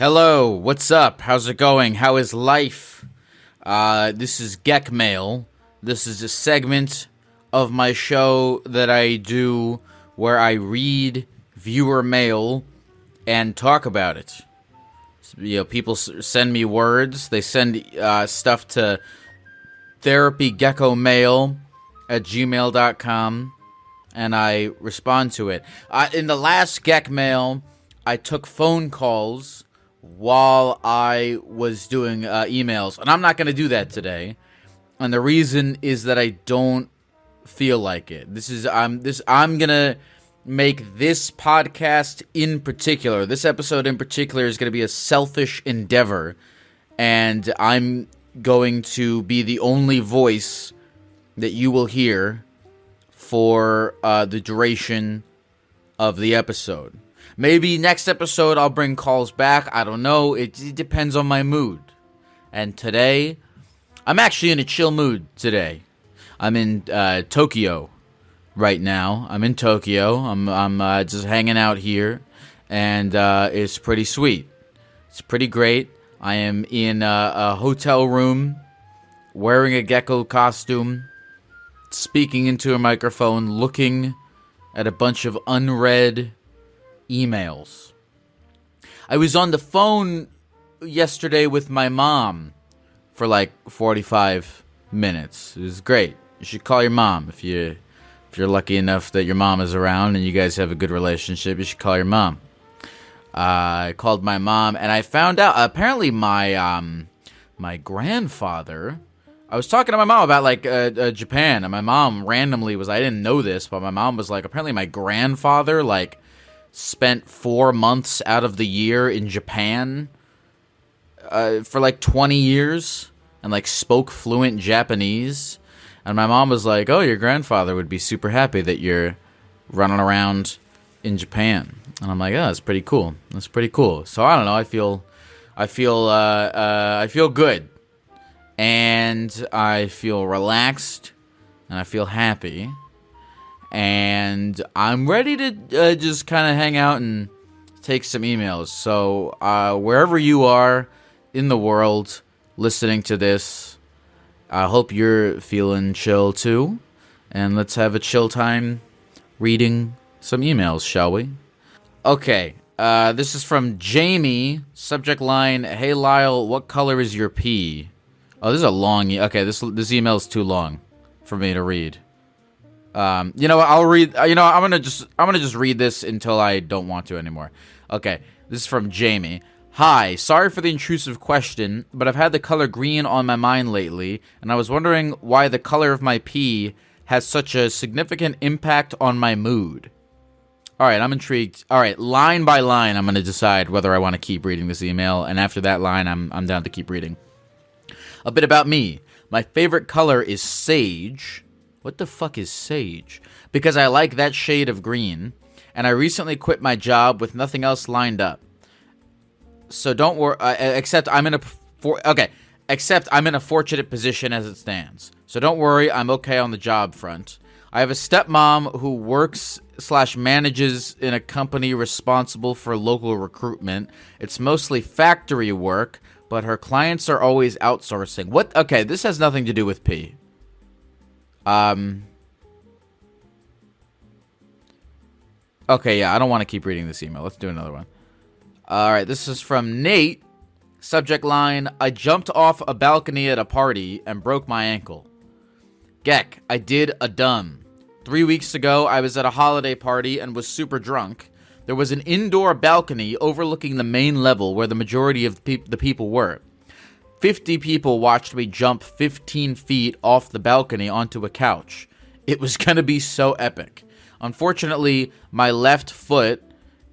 Hello, what's up? How's it going? How is life? This is Geckmail. This is a segment of my show that I do where I read viewer mail and talk about it. People send me words. They send stuff to therapygeckomail@gmail.com, and I respond to it. In the last Geckmail, I took phone calls while I was doing emails, and I'm not going to do that today. And the reason is that I don't feel like it. I'm going to make this podcast in particular, this episode in particular, is going to be a selfish endeavor, and I'm going to be the only voice that you will hear for the duration of the episode. Maybe next episode I'll bring calls back. I don't know. It depends on my mood. And today, I'm actually in a chill mood today. I'm in Tokyo right now. I'm in Tokyo. I'm just hanging out here, and it's pretty sweet. It's pretty great. I am in a hotel room, wearing a gecko costume, speaking into a microphone, looking at a bunch of unread emails. I was on the phone yesterday with my mom for like 45 minutes. It was great. You should call your mom if you're lucky enough that your mom is around and you guys have a good relationship. You should call your mom. I called my mom and I found out apparently my grandfather. I was talking to my mom about Japan, and my mom randomly was, I didn't know this, but my mom was like, apparently my grandfather spent 4 months out of the year in Japan for 20 years and spoke fluent Japanese. And my mom was like, oh, your grandfather would be super happy that you're running around in Japan. And I'm like, oh, that's pretty cool. That's pretty cool. So I don't know. I feel good, and I feel relaxed, and I feel happy. And I'm ready to just kind of hang out and take some emails. So wherever you are in the world listening to this, I hope you're feeling chill too. And let's have a chill time reading some emails, shall we? Okay, this is from Jamie. Subject line, hey Lyle, what color is your pee? Oh, this is a long... Okay, this email is too long for me to read. You know what? I'll read. I'm gonna just read this until I don't want to anymore. Okay, this is from Jamie. Hi, sorry for the intrusive question, but I've had the color green on my mind lately, and I was wondering why the color of my pee has such a significant impact on my mood. All right, I'm intrigued. All right, line by line, I'm gonna decide whether I want to keep reading this email, and after that line, I'm down to keep reading. A bit about me. My favorite color is sage. What the fuck is sage? Because I like that shade of green, and I recently quit my job with nothing else lined up. So don't worry. Except I'm in a fortunate position as it stands. So don't worry. I'm okay on the job front. I have a stepmom who works/manages in a company responsible for local recruitment. It's mostly factory work, but her clients are always outsourcing. What? Okay, this has nothing to do with pee. Okay, yeah, I don't want to keep reading this email. Let's do another one. All right, this is from Nate. Subject line, I jumped off a balcony at a party and broke my ankle. Geck, I did a dumb. 3 weeks ago, I was at a holiday party and was super drunk. There was an indoor balcony overlooking the main level where the majority of the people were. 50 people watched me jump 15 feet off the balcony onto a couch. It was gonna be so epic. Unfortunately, my left foot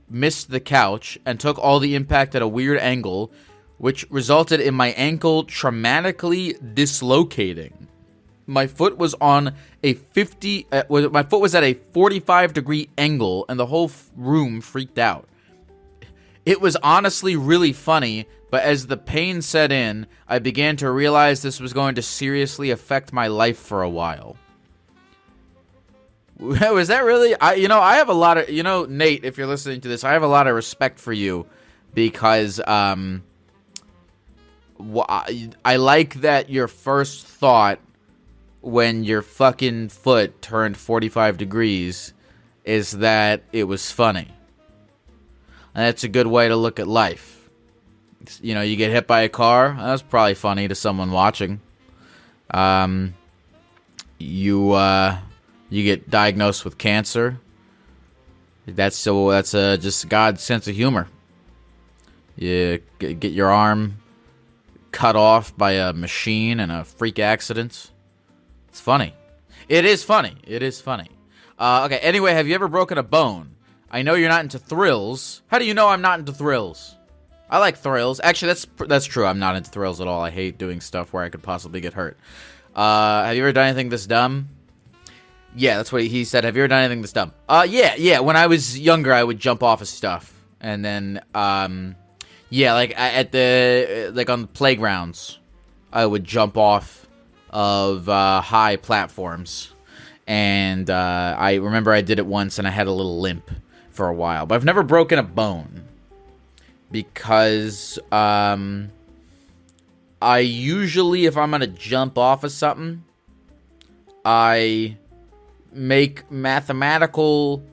missed the couch and took all the impact at a weird angle, which resulted in my ankle traumatically dislocating. My foot was at a 45-degree angle, and the whole room freaked out. It was honestly really funny, but as the pain set in, I began to realize this was going to seriously affect my life for a while. Was that really? I have a lot of, Nate, if you're listening to this, I have a lot of respect for you because I like that your first thought when your fucking foot turned 45 degrees is that it was funny. And that's a good way to look at life. You know, you get hit by a car, that's probably funny to someone watching. You get diagnosed with cancer. That's just God's sense of humor. You get your arm cut off by a machine in a freak accident. It's funny. It is funny. It is funny. Okay, anyway, have you ever broken a bone? I know you're not into thrills. How do you know I'm not into thrills? I like thrills. Actually, that's true. I'm not into thrills at all. I hate doing stuff where I could possibly get hurt. Have you ever done anything this dumb? Yeah, that's what he said. Have you ever done anything this dumb? Yeah. When I was younger, I would jump off of stuff. And then, yeah, like on the playgrounds, I would jump off of high platforms. And I remember I did it once and I had a little limp for a while. But I've never broken a bone. Because I usually, if I'm going to jump off of something, I make mathematical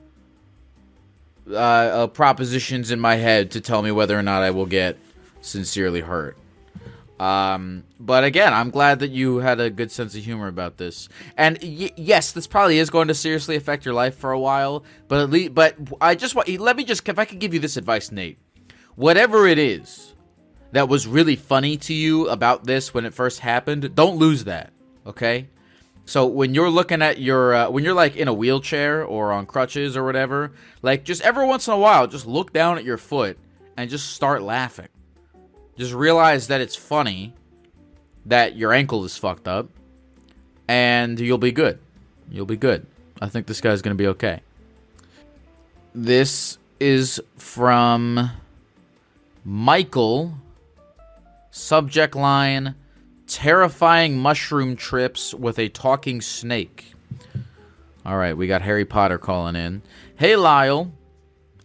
propositions in my head to tell me whether or not I will get sincerely hurt. But again, I'm glad that you had a good sense of humor about this. And yes, this probably is going to seriously affect your life for a while. But I just want, if I could give you this advice, Nate. Whatever it is that was really funny to you about this when it first happened, don't lose that, okay? So when you're looking at your, when you're like in a wheelchair or on crutches or whatever, like just every once in a while, just look down at your foot and just start laughing. Just realize that it's funny that your ankle is fucked up and you'll be good. You'll be good. I think this guy's going to be okay. This is from Michael. Subject line: terrifying mushroom trips with a talking snake. Alright, we got Harry Potter calling in. Hey Lyle,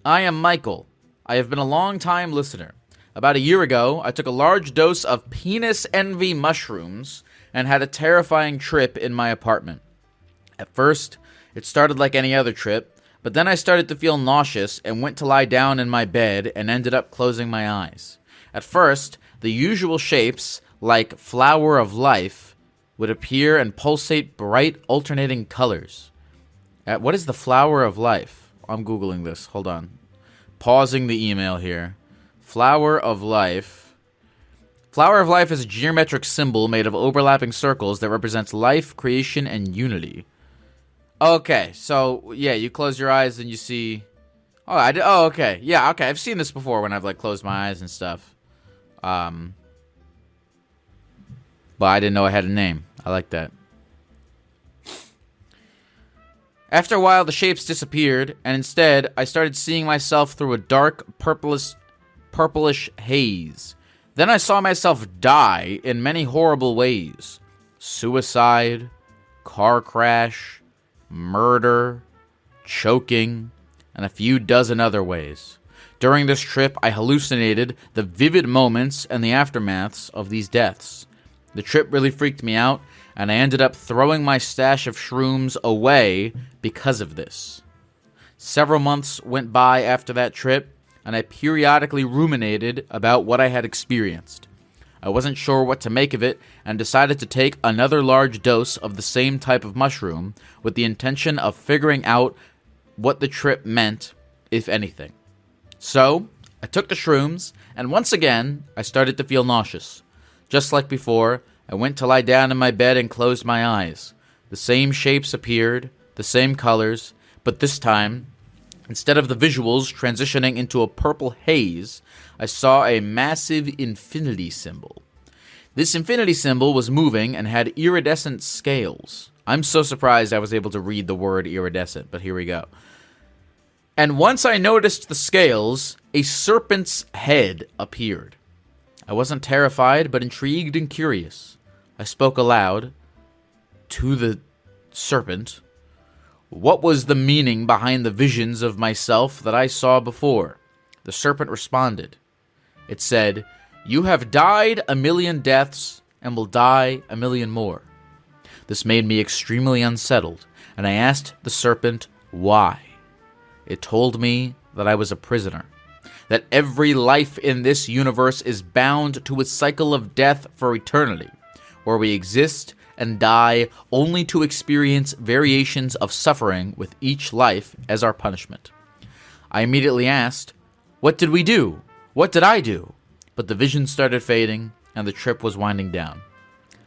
I am Michael. I have been a long time listener. About a year ago, I took a large dose of penis envy mushrooms and had a terrifying trip in my apartment. At first, it started like any other trip, but then I started to feel nauseous and went to lie down in my bed and ended up closing my eyes. At first, the usual shapes, like flower of life, would appear and pulsate bright alternating colors. What is the flower of life? I'm Googling this. Hold on. Pausing the email here. Flower of life. Flower of life is a geometric symbol made of overlapping circles that represents life, creation, and unity. Okay, so yeah, you close your eyes and you see. Oh, okay, yeah, okay. I've seen this before when I've like closed my eyes and stuff. But I didn't know it had a name. I like that. After a while, the shapes disappeared, and instead, I started seeing myself through a dark purplish haze. Then I saw myself die in many horrible ways: suicide, car crash, murder, choking, and a few dozen other ways. During this trip, I hallucinated the vivid moments and the aftermaths of these deaths. The trip really freaked me out, and I ended up throwing my stash of shrooms away because of this. Several months went by after that trip, and I periodically ruminated about what I had experienced. I wasn't sure what to make of it, and decided to take another large dose of the same type of mushroom with the intention of figuring out what the trip meant, if anything. So, I took the shrooms, and once again, I started to feel nauseous. Just like before, I went to lie down in my bed and closed my eyes. The same shapes appeared, the same colors, but this time, instead of the visuals transitioning into a purple haze, I saw a massive infinity symbol. This infinity symbol was moving and had iridescent scales. I'm so surprised I was able to read the word iridescent, but here we go. And once I noticed the scales, a serpent's head appeared. I wasn't terrified, but intrigued and curious. I spoke aloud to the serpent. What was the meaning behind the visions of myself that I saw before? The serpent responded. It said, "You have died a million deaths and will die a million more." This made me extremely unsettled, and I asked the serpent why. It told me that I was a prisoner, that every life in this universe is bound to a cycle of death for eternity, where we exist and die only to experience variations of suffering with each life as our punishment. I immediately asked, "What did we do? What did I do?" But the vision started fading, and the trip was winding down.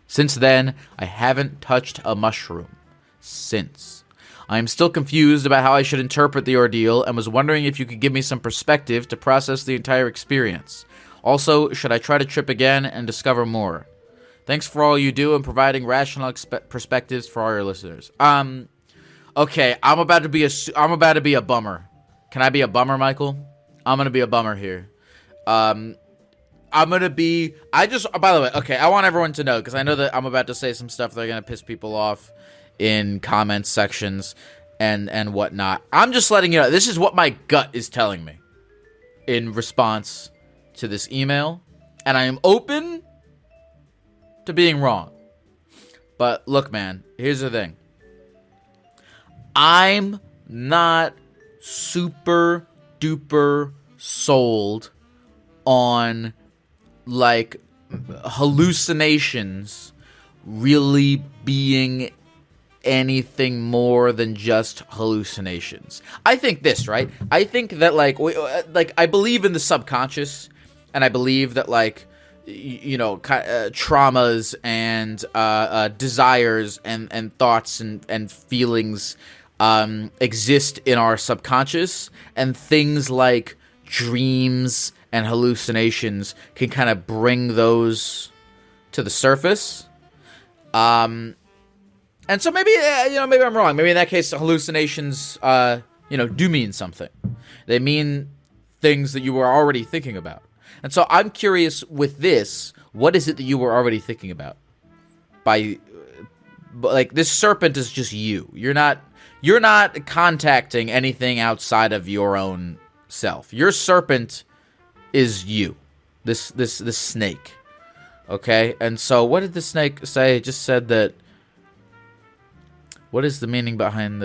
Since then, I haven't touched a mushroom. Since. I am still confused about how I should interpret the ordeal, and was wondering if you could give me some perspective to process the entire experience. Also, should I try to trip again and discover more? Thanks for all you do and providing rational perspectives for all your listeners. Okay, I'm about to be a bummer. Can I be a bummer, Michael? I'm gonna be a bummer here. By the way, okay, I want everyone to know, because I know that I'm about to say some stuff that are gonna piss people off in comment sections and whatnot. I'm just letting you know, this is what my gut is telling me in response to this email, and I am open to being wrong. But look, man, here's the thing. I'm not super duper sold on, like, hallucinations really being anything more than just hallucinations. I think this, right? I think that, like, I believe in the subconscious, and I believe that, like, traumas and desires and thoughts and feelings exist in our subconscious, and things like dreams and hallucinations can kind of bring those to the surface. And so maybe I'm wrong. Maybe in that case, hallucinations, do mean something. They mean things that you were already thinking about. And so I'm curious with this, what is it that you were already thinking about? Like, this serpent is just you. You're not contacting anything outside of your own self. Your serpent is you. This snake. Okay? And so what did the snake say? It just said that, what is the meaning behind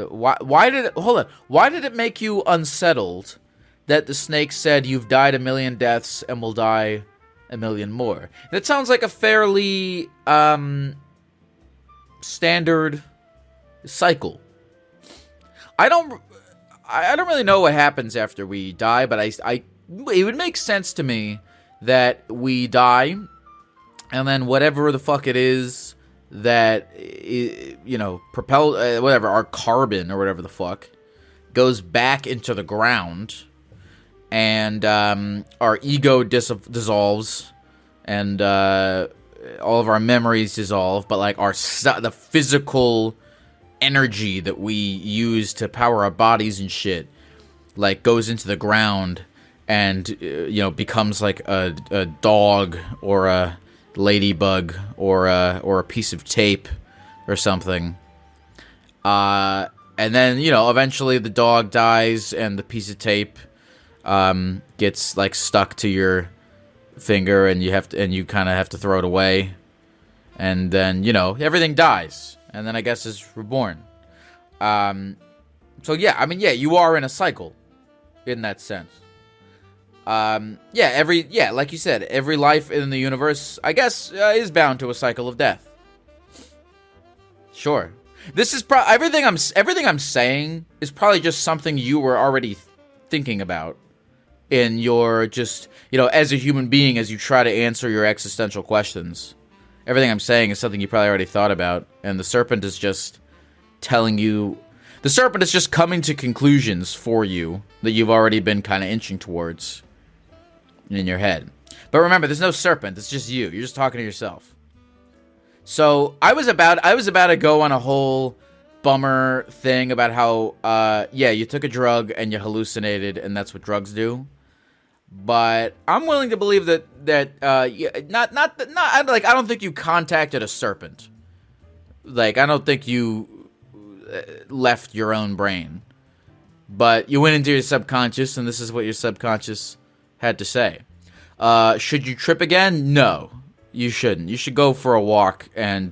why did it make you unsettled that the snake said you've died a million deaths and will die a million more? That sounds like a fairly standard cycle. I don't really know what happens after we die, but it would make sense to me that we die, and then whatever the fuck it is that propel whatever, our carbon or whatever the fuck, goes back into the ground, and our ego dissolves, and all of our memories dissolve, but like the physical energy that we use to power our bodies and shit, like, goes into the ground and becomes like a dog or a ladybug or a piece of tape or something. And then eventually the dog dies and the piece of tape gets, like, stuck to your finger, and you kind of have to throw it away, and then everything dies, and then I guess is reborn. So yeah, you are in a cycle in that sense. Like you said, every life in the universe, I guess, is bound to a cycle of death. Sure. This is everything I'm saying is probably just something you were already thinking about in your just, as a human being, as you try to answer your existential questions. Everything I'm saying is something you probably already thought about, and the serpent is just telling you, the serpent is just coming to conclusions for you that you've already been kind of inching towards in your head. But remember, there's no serpent, it's just you. You're just talking to yourself. So I was about to go on a whole bummer thing about how you took a drug and you hallucinated, and that's what drugs do. But I'm willing to believe that I don't think you contacted a serpent. Like, I don't think you left your own brain. But you went into your subconscious, and this is what your subconscious had to say. Should you trip again? No, you shouldn't. You should go for a walk and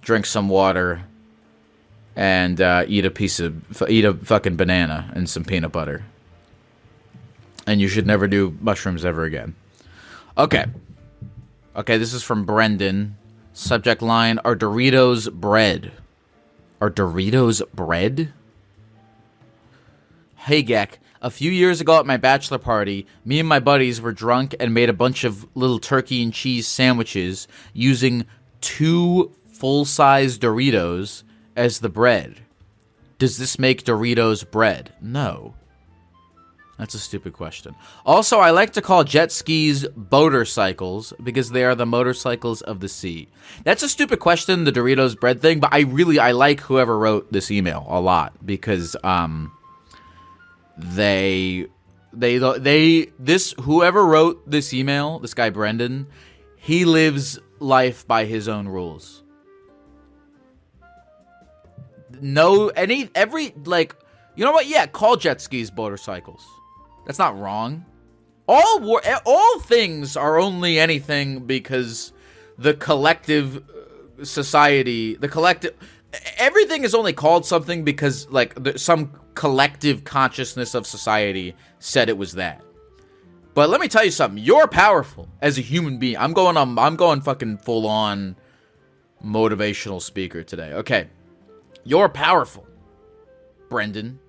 drink some water and eat a fucking banana and some peanut butter. And you should never do mushrooms ever again. Okay, this is from Brendan. Subject line, are Doritos bread? Are Doritos bread? Hey, Geck. A few years ago at my bachelor party, me and my buddies were drunk and made a bunch of little turkey and cheese sandwiches using 2 full-size Doritos as the bread. Does this make Doritos bread? No. That's a stupid question. Also, I like to call jet skis motorcycles because they are the motorcycles of the sea. That's a stupid question, the Doritos bread thing, but I like whoever wrote this email a lot because whoever wrote this email, this guy Brendan, he lives life by his own rules. You know what? Yeah, call jet skis motorcycles. That's not wrong. All things are only anything because the collective society, everything is only called something because some collective consciousness of society said it was that. But let me tell you something. You're powerful as a human being. I'm going fucking full on motivational speaker today. Okay. You're powerful, Brendan.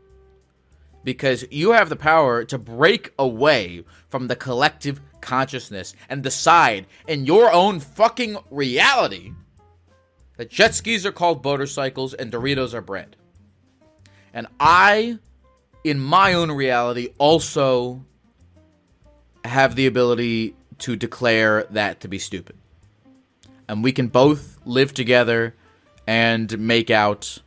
Because you have the power to break away from the collective consciousness and decide in your own fucking reality that jet skis are called motorcycles and Doritos are bread. And I, in my own reality, also have the ability to declare that to be stupid. And we can both live together and make out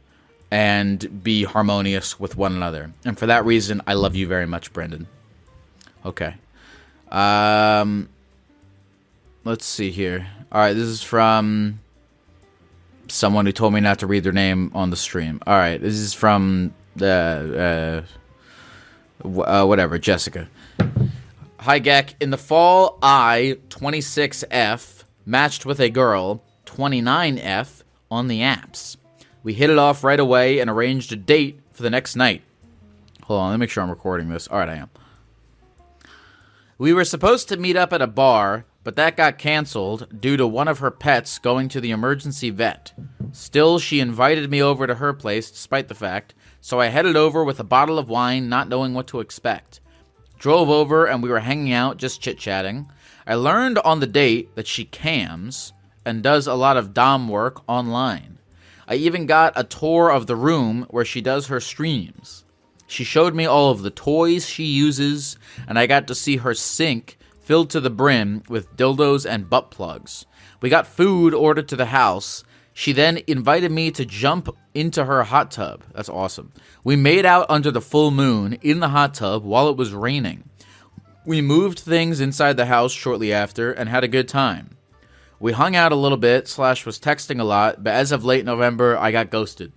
and be harmonious with one another. And for that reason, I love you very much, Brendan. Okay. Let's see here. All right, this is from someone who told me not to read their name on the stream. All right, this is from whatever, Jessica. Hi, Geck. In the fall, I, 26F, matched with a girl, 29F, on the apps. We hit it off right away and arranged a date for the next night. Hold on, let me make sure I'm recording this. All right, I am. We were supposed to meet up at a bar, but that got canceled due to one of her pets going to the emergency vet. Still, she invited me over to her place despite the fact, so I headed over with a bottle of wine, not knowing what to expect. Drove over and we were hanging out, just chit-chatting. I learned on the date that she cams and does a lot of dom work online. I even got a tour of the room where she does her streams. She showed me all of the toys she uses, and I got to see her sink filled to the brim with dildos and butt plugs. We got food ordered to the house. She then invited me to jump into her hot tub. That's awesome. We made out under the full moon in the hot tub while it was raining. We moved things inside the house shortly after and had a good time. We hung out a little bit, / was texting a lot, but as of late November, I got ghosted.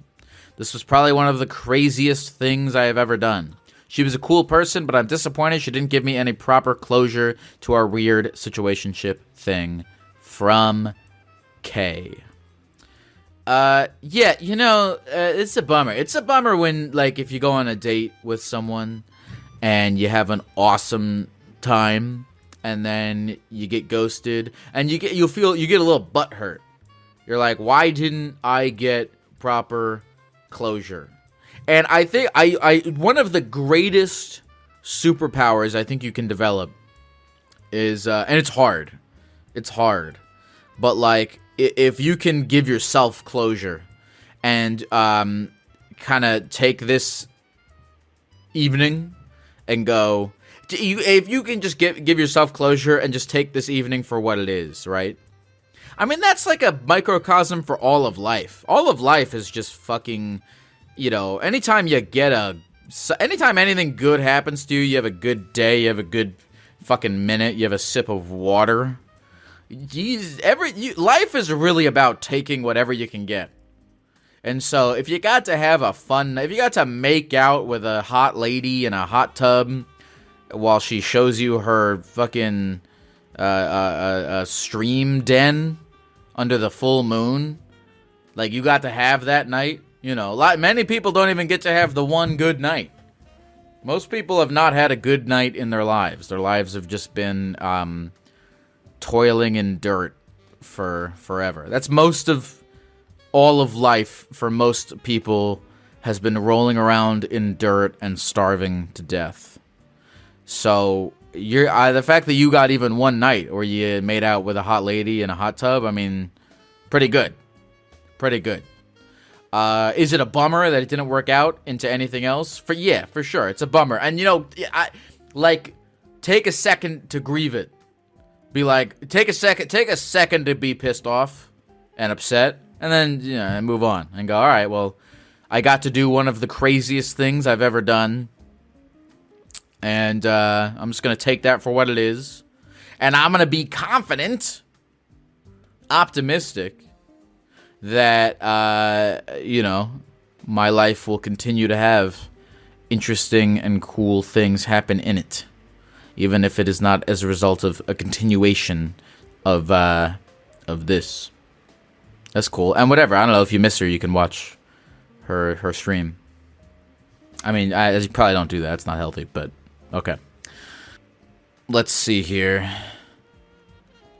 This was probably one of the craziest things I have ever done. She was a cool person, but I'm disappointed she didn't give me any proper closure to our weird situationship thing. From K. Yeah, it's a bummer. It's a bummer when, if you go on a date with someone and you have an awesome time, and then you get ghosted, and you get a little butthurt. You're like, why didn't I get proper closure? And I think one of the greatest superpowers I think you can develop is, and it's hard, but if you can give yourself closure and kind of take this evening and go. If you can just give yourself closure and just take this evening for what it is, right? I mean, that's like a microcosm for all of life. All of life is just fucking, anytime anything good happens to you, you have a good day, you have a good fucking minute, you have a sip of water. Life is really about taking whatever you can get. And so if you got to make out with a hot lady in a hot tub, while she shows you her fucking stream den under the full moon. Like, you got to have that night. You know, many people don't even get to have the one good night. Most people have not had a good night in their lives. Their lives have just been toiling in dirt for forever. That's most of all of life for most people, has been rolling around in dirt and starving to death. So the fact that you got even one night where you made out with a hot lady in a hot tub, I mean, pretty good. Pretty good. Is it a bummer that it didn't work out into anything else? Yeah, for sure. It's a bummer. And, you know, take a second to grieve it. Be like, take a second to be pissed off and upset, and then, you know, move on and go, all right, well, I got to do one of the craziest things I've ever done, and I'm just going to take that for what it is, and I'm going to be confident, optimistic, that, you know, my life will continue to have interesting and cool things happen in it, even if it is not as a result of a continuation of this. That's cool. And whatever, I don't know, if you miss her, you can watch her stream. I mean, you probably don't do that. It's not healthy, but okay. Let's see here.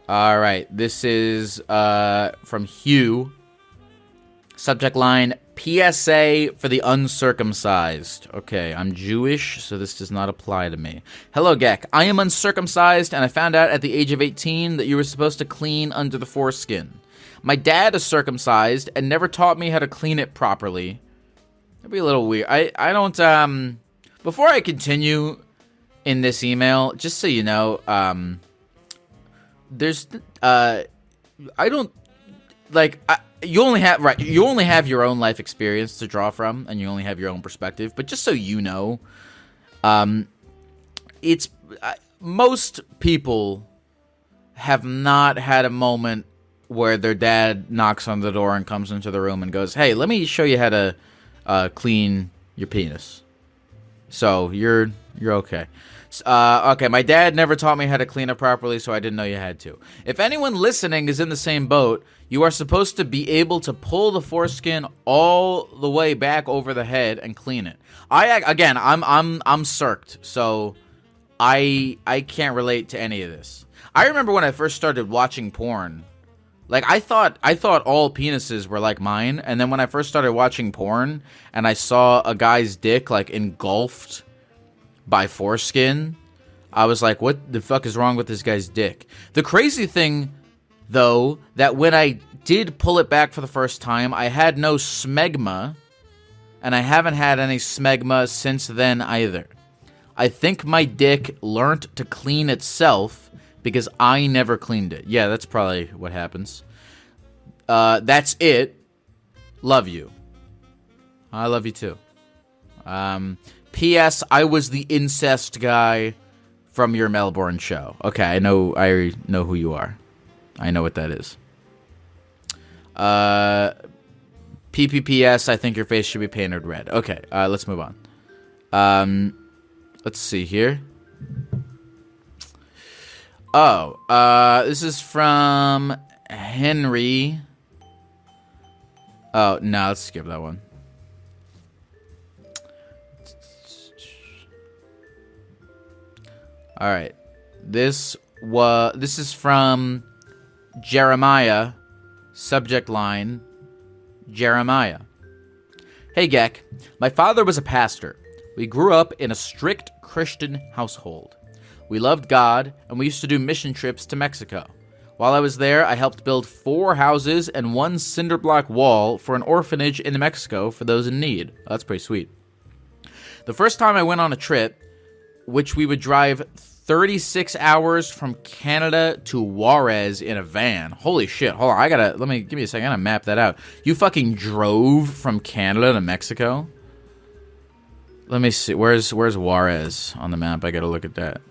All right, this is from Hugh. Subject line, PSA for the uncircumcised. Okay, I'm Jewish, so this does not apply to me. Hello, Geck. I am uncircumcised, and I found out at the age of 18 that you were supposed to clean under the foreskin. My dad is circumcised and never taught me how to clean it properly. That'd be a little weird. I don't, before I continue in this email, just so you know, there's, I don't, like, you only have your own life experience to draw from, and you only have your own perspective. But just so you know, most people have not had a moment where their dad knocks on the door and comes into the room and goes, "Hey, let me show you how to clean your penis." So you're okay. Okay, my dad never taught me how to clean it properly, so I didn't know you had to. If anyone listening is in the same boat, you are supposed to be able to pull the foreskin all the way back over the head and clean it. I'm circed, so I can't relate to any of this. I remember when I first started watching porn, like I thought all penises were like mine, and then when I first started watching porn and I saw a guy's dick like engulfed by foreskin, I was like, what the fuck is wrong with this guy's dick? The crazy thing, though, that when I did pull it back for the first time, I had no smegma, and I haven't had any smegma since then either. I think my dick learned to clean itself because I never cleaned it. Yeah, that's probably what happens. That's it. Love you. I love you too. P.S. I was the incest guy from your Melbourne show. Okay, I know who you are. I know what that is. PPPS, I think your face should be painted red. Okay, let's move on. Let's see here. This is from Henry. Oh, no, let's skip that one. All right. This is from Jeremiah. Subject line, Jeremiah. Hey, Geck. My father was a pastor. We grew up in a strict Christian household. We loved God, and we used to do mission trips to Mexico. While I was there, I helped build 4 houses and 1 cinder block wall for an orphanage in Mexico for those in need. That's pretty sweet. The first time I went on a trip, which we would drive 36 hours from Canada to Juarez in a van. Holy shit. Hold on, give me a second. I gotta map that out. You fucking drove from Canada to Mexico? Let me see. Where's Juarez on the map? I gotta look at that.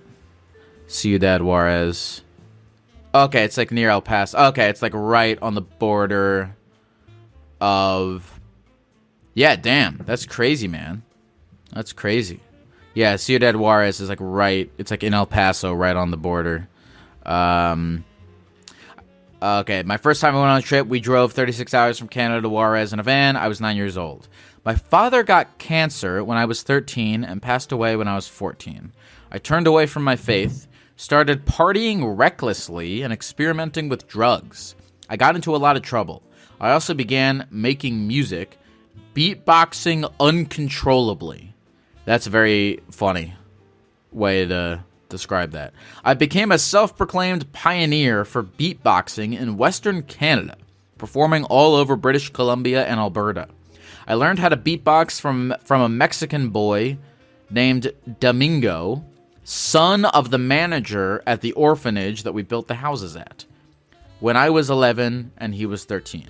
Ciudad Juarez. Okay, it's like near El Paso. Okay, it's like right on the border of... Yeah, damn. That's crazy, man. That's crazy. Yeah, Ciudad Juarez is like right. It's like in El Paso, right on the border. Okay, my first time I went on a trip, we drove 36 hours from Canada to Juarez in a van. I was 9 years old. My father got cancer when I was 13 and passed away when I was 14. I turned away from my faith, started partying recklessly, and experimenting with drugs. I got into a lot of trouble. I also began making music, beatboxing uncontrollably. That's a very funny way to describe that. I became a self-proclaimed pioneer for beatboxing in Western Canada, performing all over British Columbia and Alberta. I learned how to beatbox from a Mexican boy named Domingo, son of the manager at the orphanage that we built the houses at, when I was 11 and he was 13.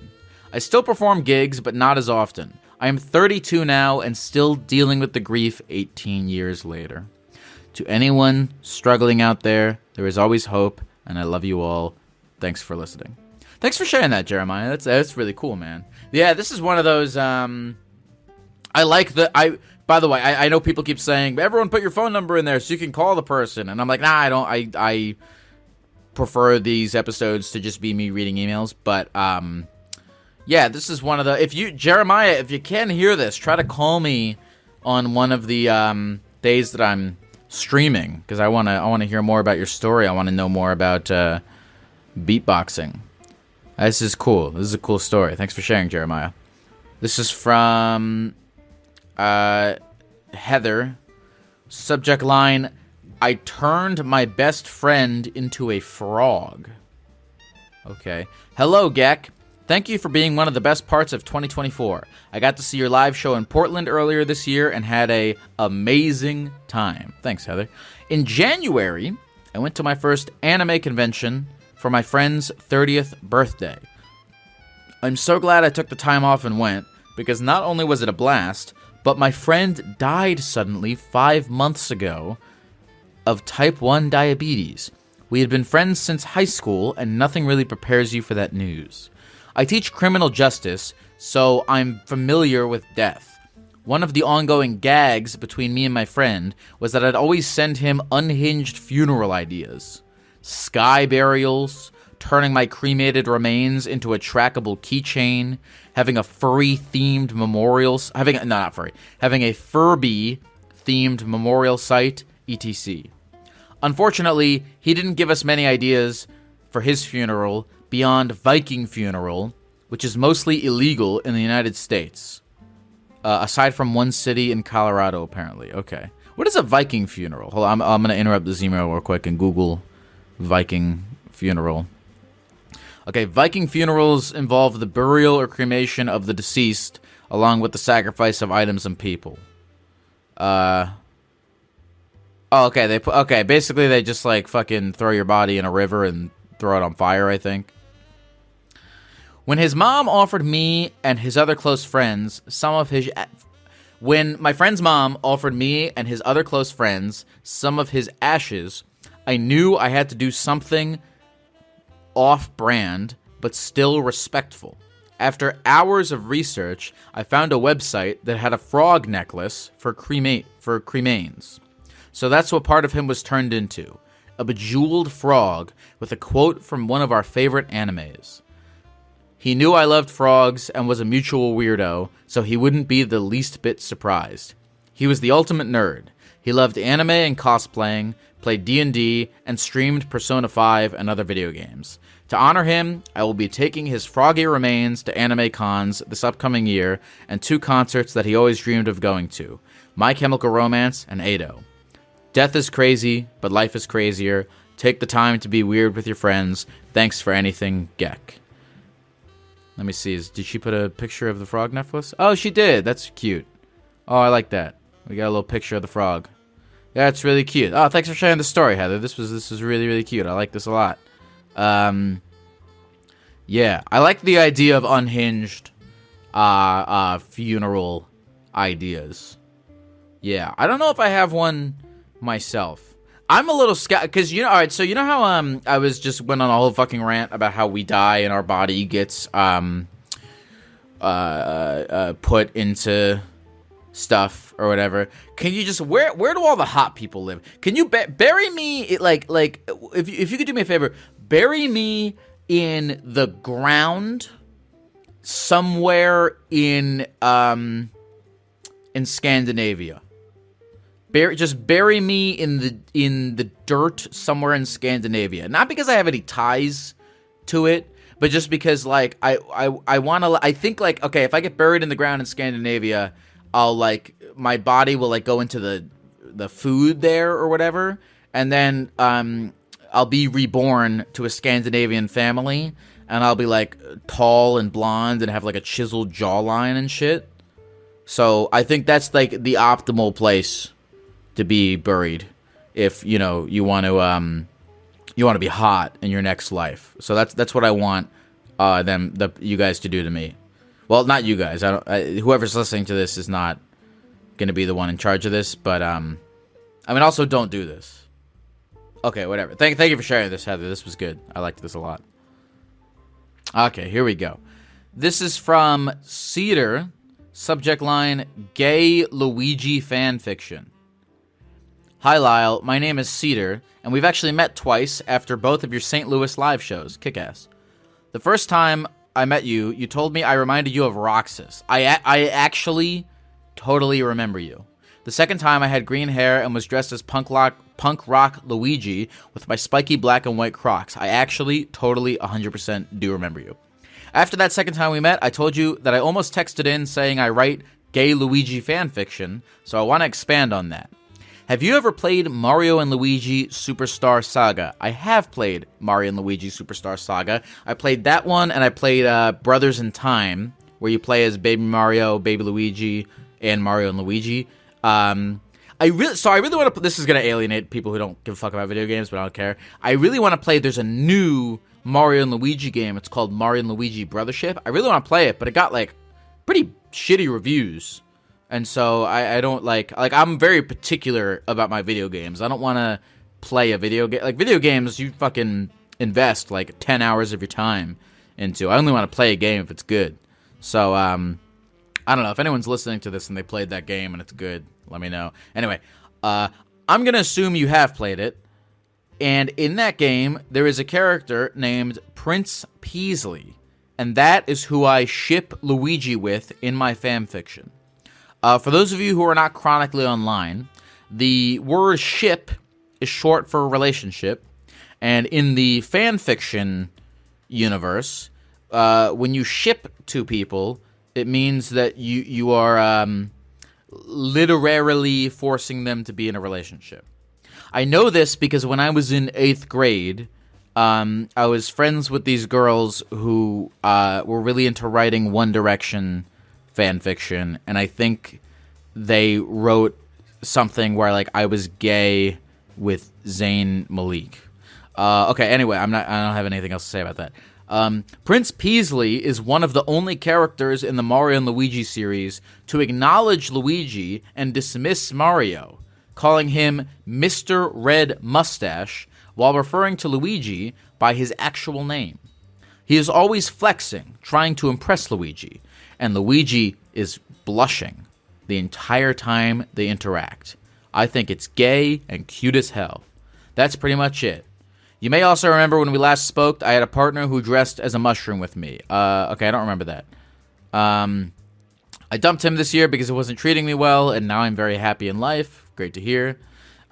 I still perform gigs, but not as often. I am 32 now and still dealing with the grief 18 years later. To anyone struggling out there, there is always hope, and I love you all. Thanks for listening. Thanks for sharing that, Jeremiah. That's really cool, man. Yeah, this is one of those, by the way, I know people keep saying, everyone put your phone number in there so you can call the person. And I'm like, nah, I don't. I prefer these episodes to just be me reading emails. But, yeah, this is one of the, Jeremiah, if you can hear this, try to call me on one of the, days that I'm streaming, because I want to hear more about your story. I want to know more about beatboxing. This is cool. This is a cool story. Thanks for sharing, Jeremiah. This is from Heather. Subject line, I turned my best friend into a frog. Okay. Hello, Geck. Thank you for being one of the best parts of 2024. I got to see your live show in Portland earlier this year and had an amazing time. Thanks, Heather. In January, I went to my first anime convention for my friend's 30th birthday. I'm so glad I took the time off and went, because not only was it a blast, but my friend died suddenly 5 months ago of type 1 diabetes. We had been friends since high school, and nothing really prepares you for that news. I teach criminal justice, so I'm familiar with death. One of the ongoing gags between me and my friend was that I'd always send him unhinged funeral ideas. Sky burials, turning my cremated remains into a trackable keychain, having a furry-themed memorial... having a Furby-themed memorial site, etc. Unfortunately, he didn't give us many ideas for his funeral beyond Viking funeral, which is mostly illegal in the United States. Aside from one city in Colorado, apparently. Okay. What is a Viking funeral? Hold on, I'm going to interrupt this email real quick and Google Viking funeral. Okay, Viking funerals involve the burial or cremation of the deceased, along with the sacrifice of items and people. Okay, basically they just, like, fucking throw your body in a river and throw it on fire, I think. When his mom offered me and his other close friends When my friend's mom offered me and his other close friends some of his ashes, I knew I had to do something off-brand, but still respectful. After hours of research, I found a website that had a frog necklace for cremains. So that's what part of him was turned into. A bejeweled frog with a quote from one of our favorite animes. He knew I loved frogs and was a mutual weirdo, so he wouldn't be the least bit surprised. He was the ultimate nerd. He loved anime and cosplaying, played D&D, and streamed Persona 5 and other video games. To honor him, I will be taking his froggy remains to anime cons this upcoming year and 2 concerts that he always dreamed of going to, My Chemical Romance and Ado. Death is crazy, but life is crazier. Take the time to be weird with your friends. Thanks for anything, Geck. Let me see. Did she put a picture of the frog necklace? Oh, she did. That's cute. Oh, I like that. We got a little picture of the frog. That's really cute. Oh, thanks for sharing the story, Heather. This was really, really cute. I like this a lot. Yeah, I like the idea of unhinged funeral ideas. Yeah, I don't know if I have one myself. I'm a little scared, because, you know, alright, so you know how, I was just went on a whole fucking rant about how we die and our body gets, put into stuff or whatever, can you just where do all the hot people live? Can you bury me like if you could do me a favor, bury me in the ground somewhere in Scandinavia. Just bury me in the dirt somewhere in Scandinavia. Not because I have any ties to it, but just because like I want to. I think like, okay, if I get buried in the ground in Scandinavia, I'll like my body will like go into the food there or whatever, and then I'll be reborn to a Scandinavian family, and I'll be like tall and blonde and have like a chiseled jawline and shit. So I think that's like the optimal place to be buried if you want to be hot in your next life. So that's what I want you guys to do to me. Well, not you guys. Whoever's listening to this is not going to be the one in charge of this, but I mean, also don't do this. Okay, whatever. Thank you for sharing this, Heather. This was good. I liked this a lot. Okay, here we go. This is from Cedar. Subject line: Gay Luigi fanfiction. Hi Lyle, my name is Cedar, and we've actually met twice after both of your St. Louis live shows. Kick-ass. The first time I met you, you told me I reminded you of Roxas. I actually totally remember you. The second time I had green hair and was dressed as punk rock Luigi with my spiky black and white Crocs. I actually totally 100% do remember you. After that second time we met, I told you that I almost texted in saying I write gay Luigi fanfiction, so I want to expand on that. Have you ever played Mario & Luigi Superstar Saga? I have played Mario & Luigi Superstar Saga. I played that one, and I played Brothers in Time, where you play as Baby Mario, Baby Luigi, and Mario and Luigi. I really want to. This is going to alienate people who don't give a fuck about video games, but I don't care. I really want to play. There's a new Mario and Luigi game. It's called Mario and Luigi Brothership. I really want to play it, but it got like pretty shitty reviews. And so I don't like I'm very particular about my video games. I don't want to play a video game. Like video games, you fucking invest like 10 hours of your time into. I only want to play a game if it's good. So I don't know if anyone's listening to this and they played that game and it's good. Let me know. Anyway, I'm gonna assume you have played it. And in that game, there is a character named Prince Peasley, and that is who I ship Luigi with in my fanfiction. For those of you who are not chronically online, the word ship is short for relationship, and in the fanfiction universe, when you ship two people, it means that you are literally forcing them to be in a relationship. I know this because when I was in 8th grade, I was friends with these girls who were really into writing One Direction fan fiction, and I think they wrote something where like I was gay with Zayn Malik. Okay, anyway, I don't have anything else to say about that. Prince Peasley is one of the only characters in the Mario and Luigi series to acknowledge Luigi and dismiss Mario, calling him Mr. Red Mustache while referring to Luigi by his actual name. He is always flexing, trying to impress Luigi, and Luigi is blushing the entire time they interact. I think it's gay and cute as hell. That's pretty much it. You may also remember when we last spoke, I had a partner who dressed as a mushroom with me. Okay, I don't remember that. I dumped him this year because he wasn't treating me well, and now I'm very happy in life. Great to hear.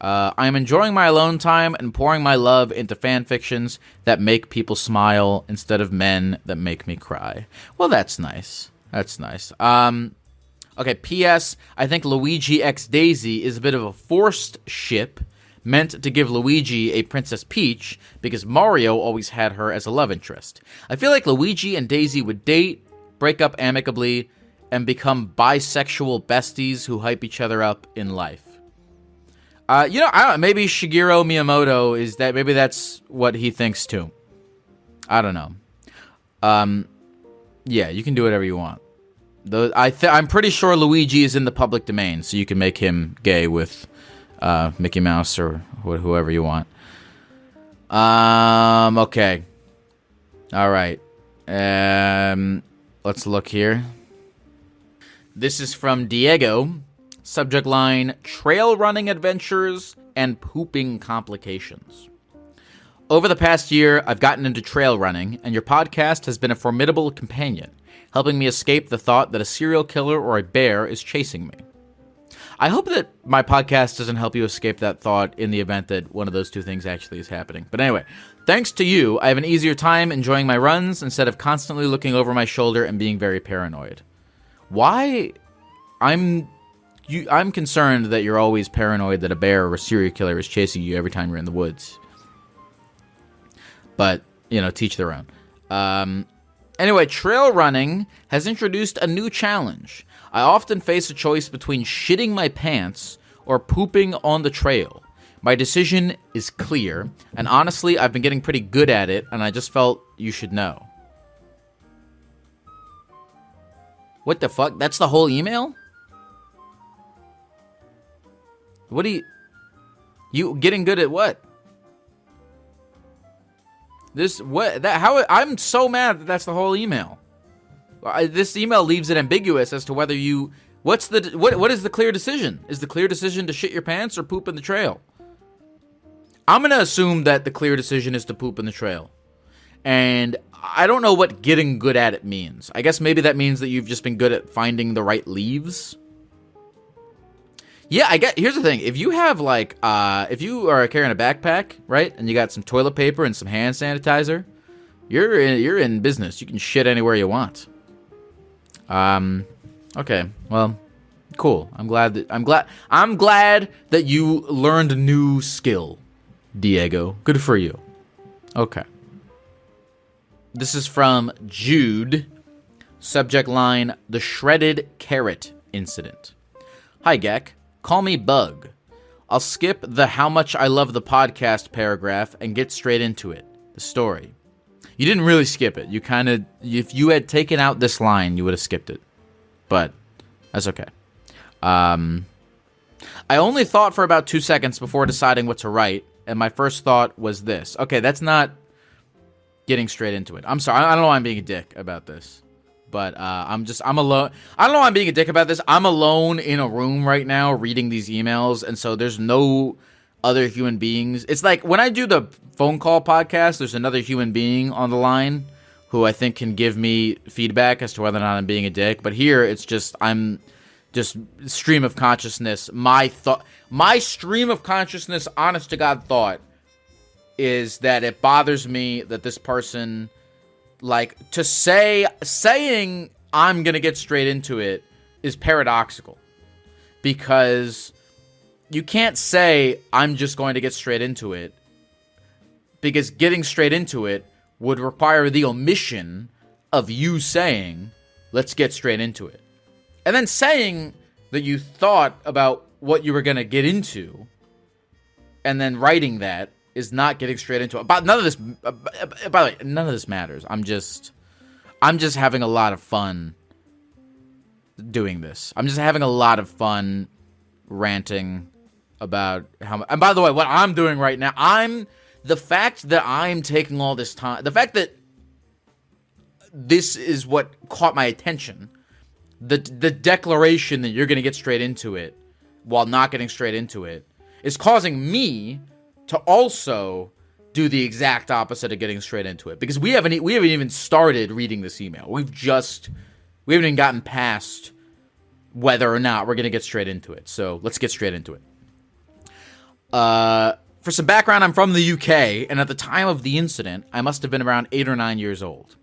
I am enjoying my alone time and pouring my love into fan fictions that make people smile instead of men that make me cry. Well, that's nice. That's nice. Okay, P.S. I think Luigi X Daisy is a bit of a forced ship meant to give Luigi a Princess Peach because Mario always had her as a love interest. I feel like Luigi and Daisy would date, break up amicably, and become bisexual besties who hype each other up in life. I don't know, maybe Shigeru Miyamoto is that, maybe that's what he thinks too. I don't know. Yeah, you can do whatever you want. I'm pretty sure Luigi is in the public domain, so you can make him gay with Mickey Mouse or whoever you want. Okay. All right. Let's look here. This is from Diego. Subject line, trail running adventures and pooping complications. Over the past year, I've gotten into trail running, and your podcast has been a formidable companion, helping me escape the thought that a serial killer or a bear is chasing me. I hope that my podcast doesn't help you escape that thought in the event that one of those two things actually is happening. But anyway, thanks to you, I have an easier time enjoying my runs instead of constantly looking over my shoulder and being very paranoid. Why? I'm concerned that you're always paranoid that a bear or a serial killer is chasing you every time you're in the woods. But, teach their own. Anyway, trail running has introduced a new challenge. I often face a choice between shitting my pants or pooping on the trail. My decision is clear, and honestly, I've been getting pretty good at it, and I just felt you should know. What the fuck? That's the whole email? What do you getting good at what? I'm so mad that that's the whole email. This email leaves it ambiguous as to whether what is the clear decision? Is the clear decision to shit your pants or poop in the trail? I'm going to assume that the clear decision is to poop in the trail. And I don't know what getting good at it means. I guess maybe that means that you've just been good at finding the right leaves. Yeah, here's the thing. If you have if you are carrying a backpack, right, and you got some toilet paper and some hand sanitizer, you're in business. You can shit anywhere you want. Okay, well, cool. I'm glad that you learned a new skill, Diego. Good for you. Okay. This is from Jude. Subject line, the shredded carrot incident. Hi, Geck. Call me Bug. I'll skip the how much I love the podcast paragraph and get straight into it. The story. You didn't really skip it. If you had taken out this line, you would have skipped it. But that's okay. I only thought for about 2 seconds before deciding what to write, and my first thought was this. Okay, that's not getting straight into it. I'm sorry. I don't know why I'm being a dick about this. But I'm alone. I don't know why I'm being a dick about this. I'm alone in a room right now reading these emails, and so there's no other human beings. It's like when I do the phone call podcast, there's another human being on the line who I think can give me feedback as to whether or not I'm being a dick. But here, it's just, I'm just stream of consciousness. My stream of consciousness, honest to God thought, is that it bothers me that this person, saying I'm going to get straight into it is paradoxical. Because you can't say, I'm just going to get straight into it, because getting straight into it would require the omission of you saying, let's get straight into it. And then saying that you thought about what you were going to get into, and then writing that is not getting straight into it. But none of this, by the way, none of this matters. I'm just having a lot of fun doing this. I'm just having a lot of fun ranting about how. And by the way, what I'm doing right now, the fact that I'm taking all this time, the fact that this is what caught my attention, the declaration that you're going to get straight into it while not getting straight into it is causing me to also do the exact opposite of getting straight into it, because we haven't even started reading this email. We haven't even gotten past whether or not we're going to get straight into it. So let's get straight into it. For some background, I'm from the UK, and at the time of the incident, I must have been around 8 or 9 years old.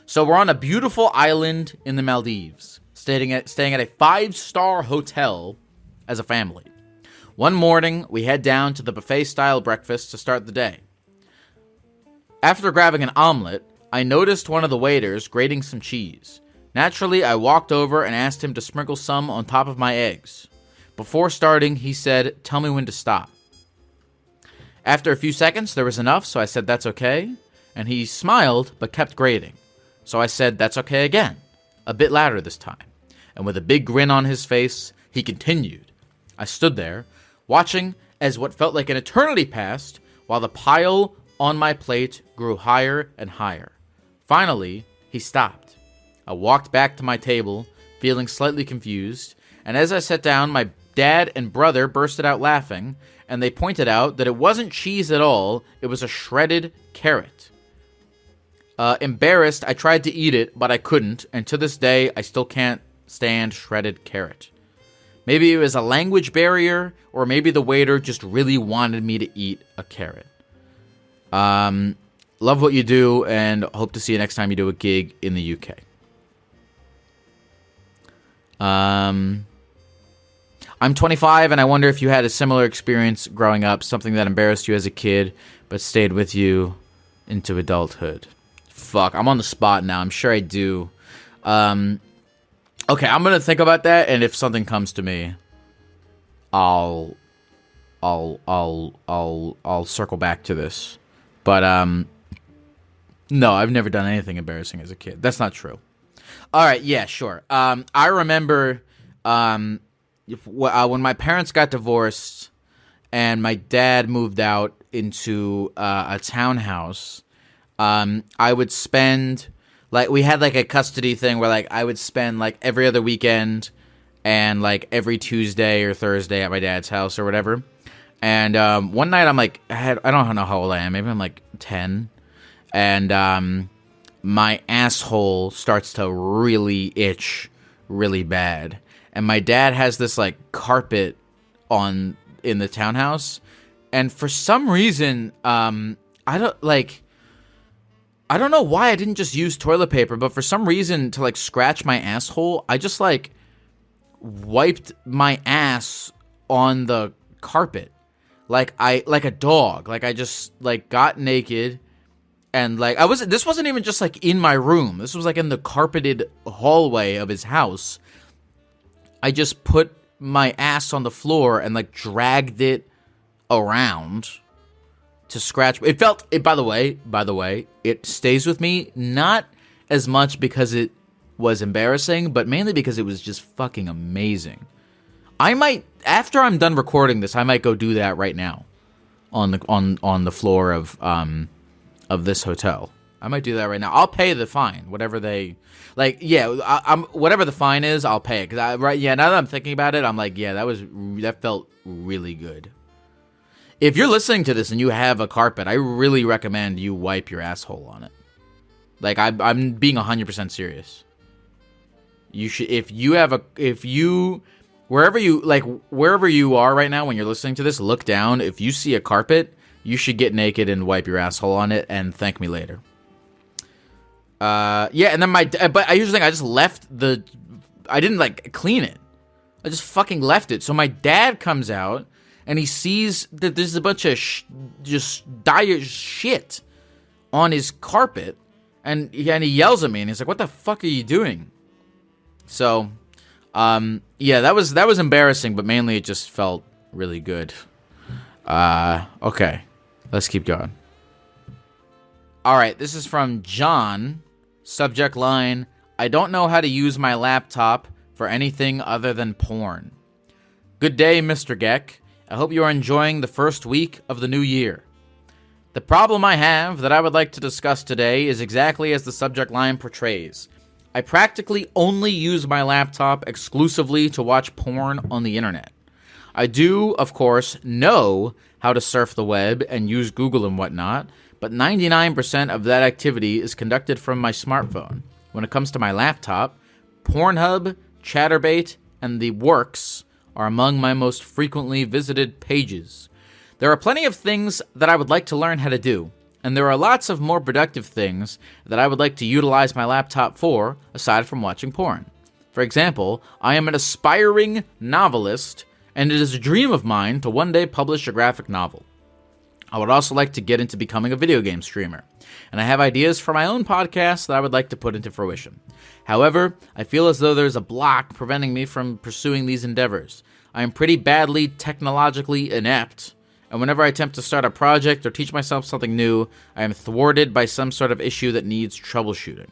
So we're on a beautiful island in the Maldives, staying at a 5-star hotel as a family. One morning, we head down to the buffet-style breakfast to start the day. After grabbing an omelet, I noticed one of the waiters grating some cheese. Naturally, I walked over and asked him to sprinkle some on top of my eggs. Before starting, he said, "Tell me when to stop." After a few seconds, there was enough, so I said, "That's okay." And he smiled, but kept grating. So I said, "That's okay" again, a bit louder this time. And with a big grin on his face, he continued. I stood there, watching as what felt like an eternity passed, while the pile on my plate grew higher and higher. Finally, he stopped. I walked back to my table, feeling slightly confused, and as I sat down, my dad and brother bursted out laughing, and they pointed out that it wasn't cheese at all, it was a shredded carrot. Embarrassed, I tried to eat it, but I couldn't, and to this day, I still can't stand shredded carrot. Maybe it was a language barrier, or maybe the waiter just really wanted me to eat a carrot. Love what you do, and hope to see you next time you do a gig in the UK. I'm 25, and I wonder if you had a similar experience growing up, something that embarrassed you as a kid, but stayed with you into adulthood. Fuck, I'm on the spot now. I'm sure I do. Okay, I'm gonna think about that, and if something comes to me, I'll circle back to this. But no, I've never done anything embarrassing as a kid. That's not true. All right, yeah, sure. I remember when my parents got divorced and my dad moved out into a townhouse. I would spend, like, we had like a custody thing where like I would spend like every other weekend and like every Tuesday or Thursday at my dad's house or whatever. And one night I'm like, I don't know how old I am. Maybe I'm like 10. And my asshole starts to really itch really bad. And my dad has this like carpet in the townhouse. And for some reason, I don't know why I didn't just use toilet paper, but for some reason to like scratch my asshole, I just like wiped my ass on the carpet. Like a dog. Like I just like got naked and like this wasn't even just like in my room. This was like in the carpeted hallway of his house. I just put my ass on the floor and like dragged it around to scratch. It felt, by the way, it stays with me, not as much because it was embarrassing, but mainly because it was just fucking amazing. I might, after I'm done recording this, I might go do that right now on the floor of this hotel. I might do that right now. I'll pay the fine, whatever they like. Yeah, I'm whatever the fine is, I'll pay it. Now that I'm thinking about it, I'm like, yeah, that felt really good. If you're listening to this and you have a carpet, I really recommend you wipe your asshole on it. Like, I'm being 100% serious. You should, wherever you are right now when you're listening to this, look down. If you see a carpet, you should get naked and wipe your asshole on it and thank me later. Yeah, and then but I usually think I just left I didn't like clean it. I just fucking left it. So my dad comes out and he sees that there's a bunch of just dire shit on his carpet, and he yells at me, and he's like, "What the fuck are you doing?" So, yeah, that was embarrassing, but mainly it just felt really good. Okay, let's keep going. All right, this is from John. Subject line: I don't know how to use my laptop for anything other than porn. Good day, Mr. Geck. I hope you are enjoying the first week of the new year. The problem I have that I would like to discuss today is exactly as the subject line portrays. I practically only use my laptop exclusively to watch porn on the internet. I do, of course, know how to surf the web and use Google and whatnot, but 99% of that activity is conducted from my smartphone. When it comes to my laptop, Pornhub, Chatterbait, and the works are among my most frequently visited pages. There are plenty of things that I would like to learn how to do, and there are lots of more productive things that I would like to utilize my laptop for, aside from watching porn. For example, I am an aspiring novelist, and it is a dream of mine to one day publish a graphic novel. I would also like to get into becoming a video game streamer, and I have ideas for my own podcast that I would like to put into fruition. However, I feel as though there's a block preventing me from pursuing these endeavors. I am pretty badly technologically inept, and whenever I attempt to start a project or teach myself something new, I am thwarted by some sort of issue that needs troubleshooting.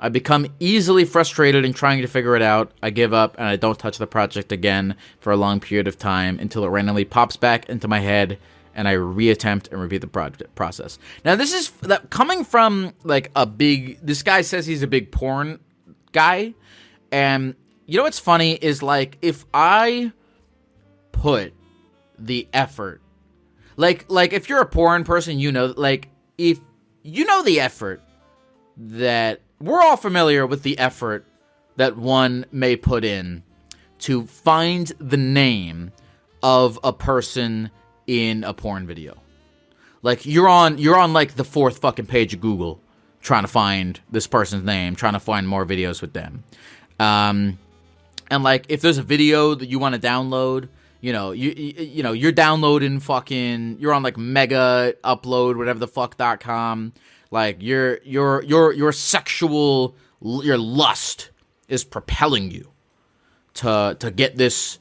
I become easily frustrated in trying to figure it out. I give up, and I don't touch the project again for a long period of time until it randomly pops back into my head, and I reattempt and repeat the process. Now, this is coming from like this guy says he's a big porn guy, and you know what's funny is like if I put the effort. Like if you're a porn person, you know, like if you know the effort that we're all familiar with the effort that one may put in to find the name of a person in a porn video. Like you're on like the 4th fucking page of Google trying to find this person's name, trying to find more videos with them. And like if there's a video that you want to download, you know, you're downloading fucking, you're on like Mega Upload, whatever the fuck.com. Like your sexual, your lust is propelling you to get this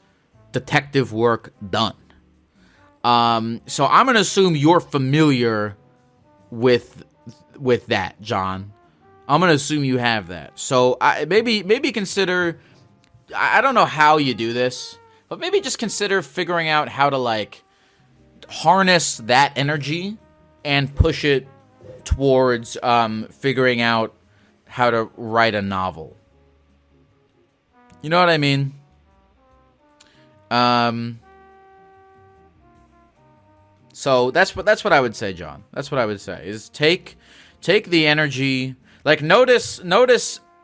detective work done. So I'm gonna assume you're familiar with that, John. I'm gonna assume you have that. So maybe consider. I don't know how you do this, but maybe just consider figuring out how to like harness that energy and push it towards figuring out how to write a novel. You know what I mean? So that's what I would say, John. That's what I would say is take the energy. Like notice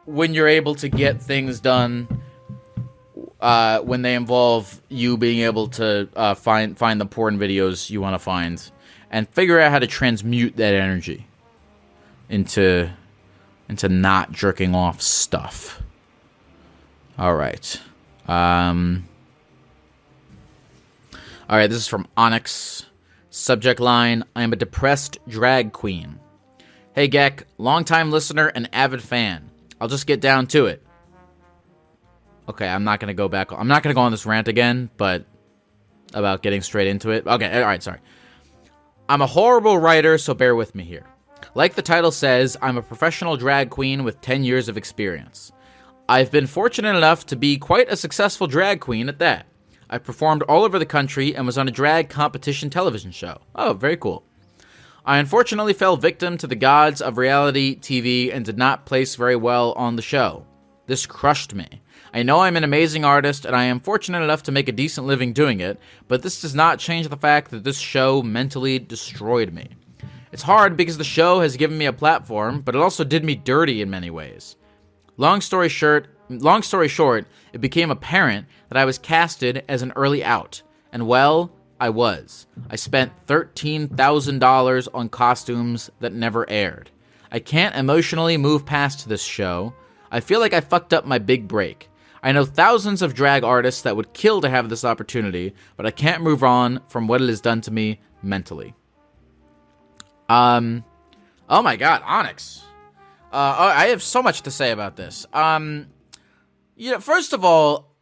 when you're able to get things done when they involve you being able to find the porn videos you want to find, and figure out how to transmute that energy into not jerking off stuff. All right. All right, this is from Onyx. Subject line, I am a depressed drag queen. Hey, Geck, longtime listener and avid fan. I'll just get down to it. Okay, I'm not going to go back. I'm not going to go on this rant again, but about getting straight into it. Okay, all right, sorry. I'm a horrible writer, so bear with me here. Like the title says, I'm a professional drag queen with 10 years of experience. I've been fortunate enough to be quite a successful drag queen at that. I performed all over the country and was on a drag competition television show. Oh, very cool. I unfortunately fell victim to the gods of reality TV and did not place very well on the show. This crushed me. I know I'm an amazing artist and I am fortunate enough to make a decent living doing it, but this does not change the fact that this show mentally destroyed me. It's hard because the show has given me a platform, but it also did me dirty in many ways. Long story short, it became apparent that I was casted as an early out. And well, I was. I spent $13,000 on costumes that never aired. I can't emotionally move past this show. I feel like I fucked up my big break. I know thousands of drag artists that would kill to have this opportunity, but I can't move on from what it has done to me mentally. Oh my god, Onyx. I have so much to say about this. First of all,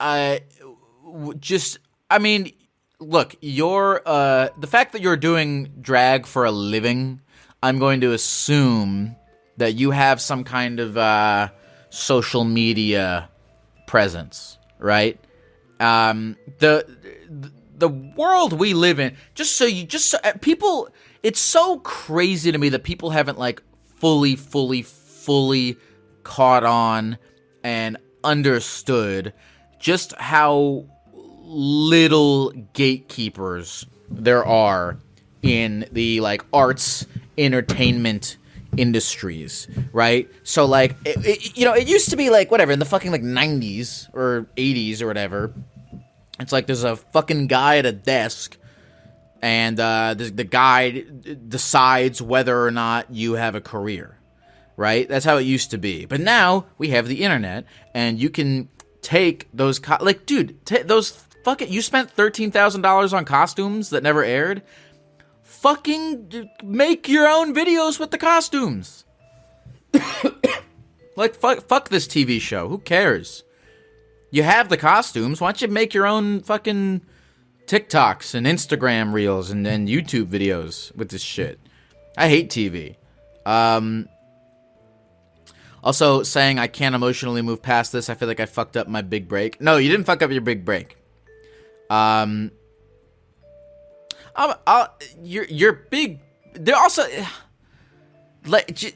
look, the fact that you're doing drag for a living, I'm going to assume that you have some kind of social media presence, right? The world we live in, people, it's so crazy to me that people haven't like fully caught on and understood just how little gatekeepers there are in the like arts entertainment industries, right? So like it used to be like whatever in the fucking like 90s or 80s or whatever. It's like there's a fucking guy at a desk and the guy decides whether or not you have a career, right? That's how it used to be. But now we have the internet and you can take those you spent $13,000 on costumes that never aired. Fucking make your own videos with the costumes. Like, fuck this TV show. Who cares? You have the costumes. Why don't you make your own fucking TikToks and Instagram reels and YouTube videos with this shit? I hate TV. Also, saying I can't emotionally move past this. I feel like I fucked up my big break. No, you didn't fuck up your big break. You're big. They're also like.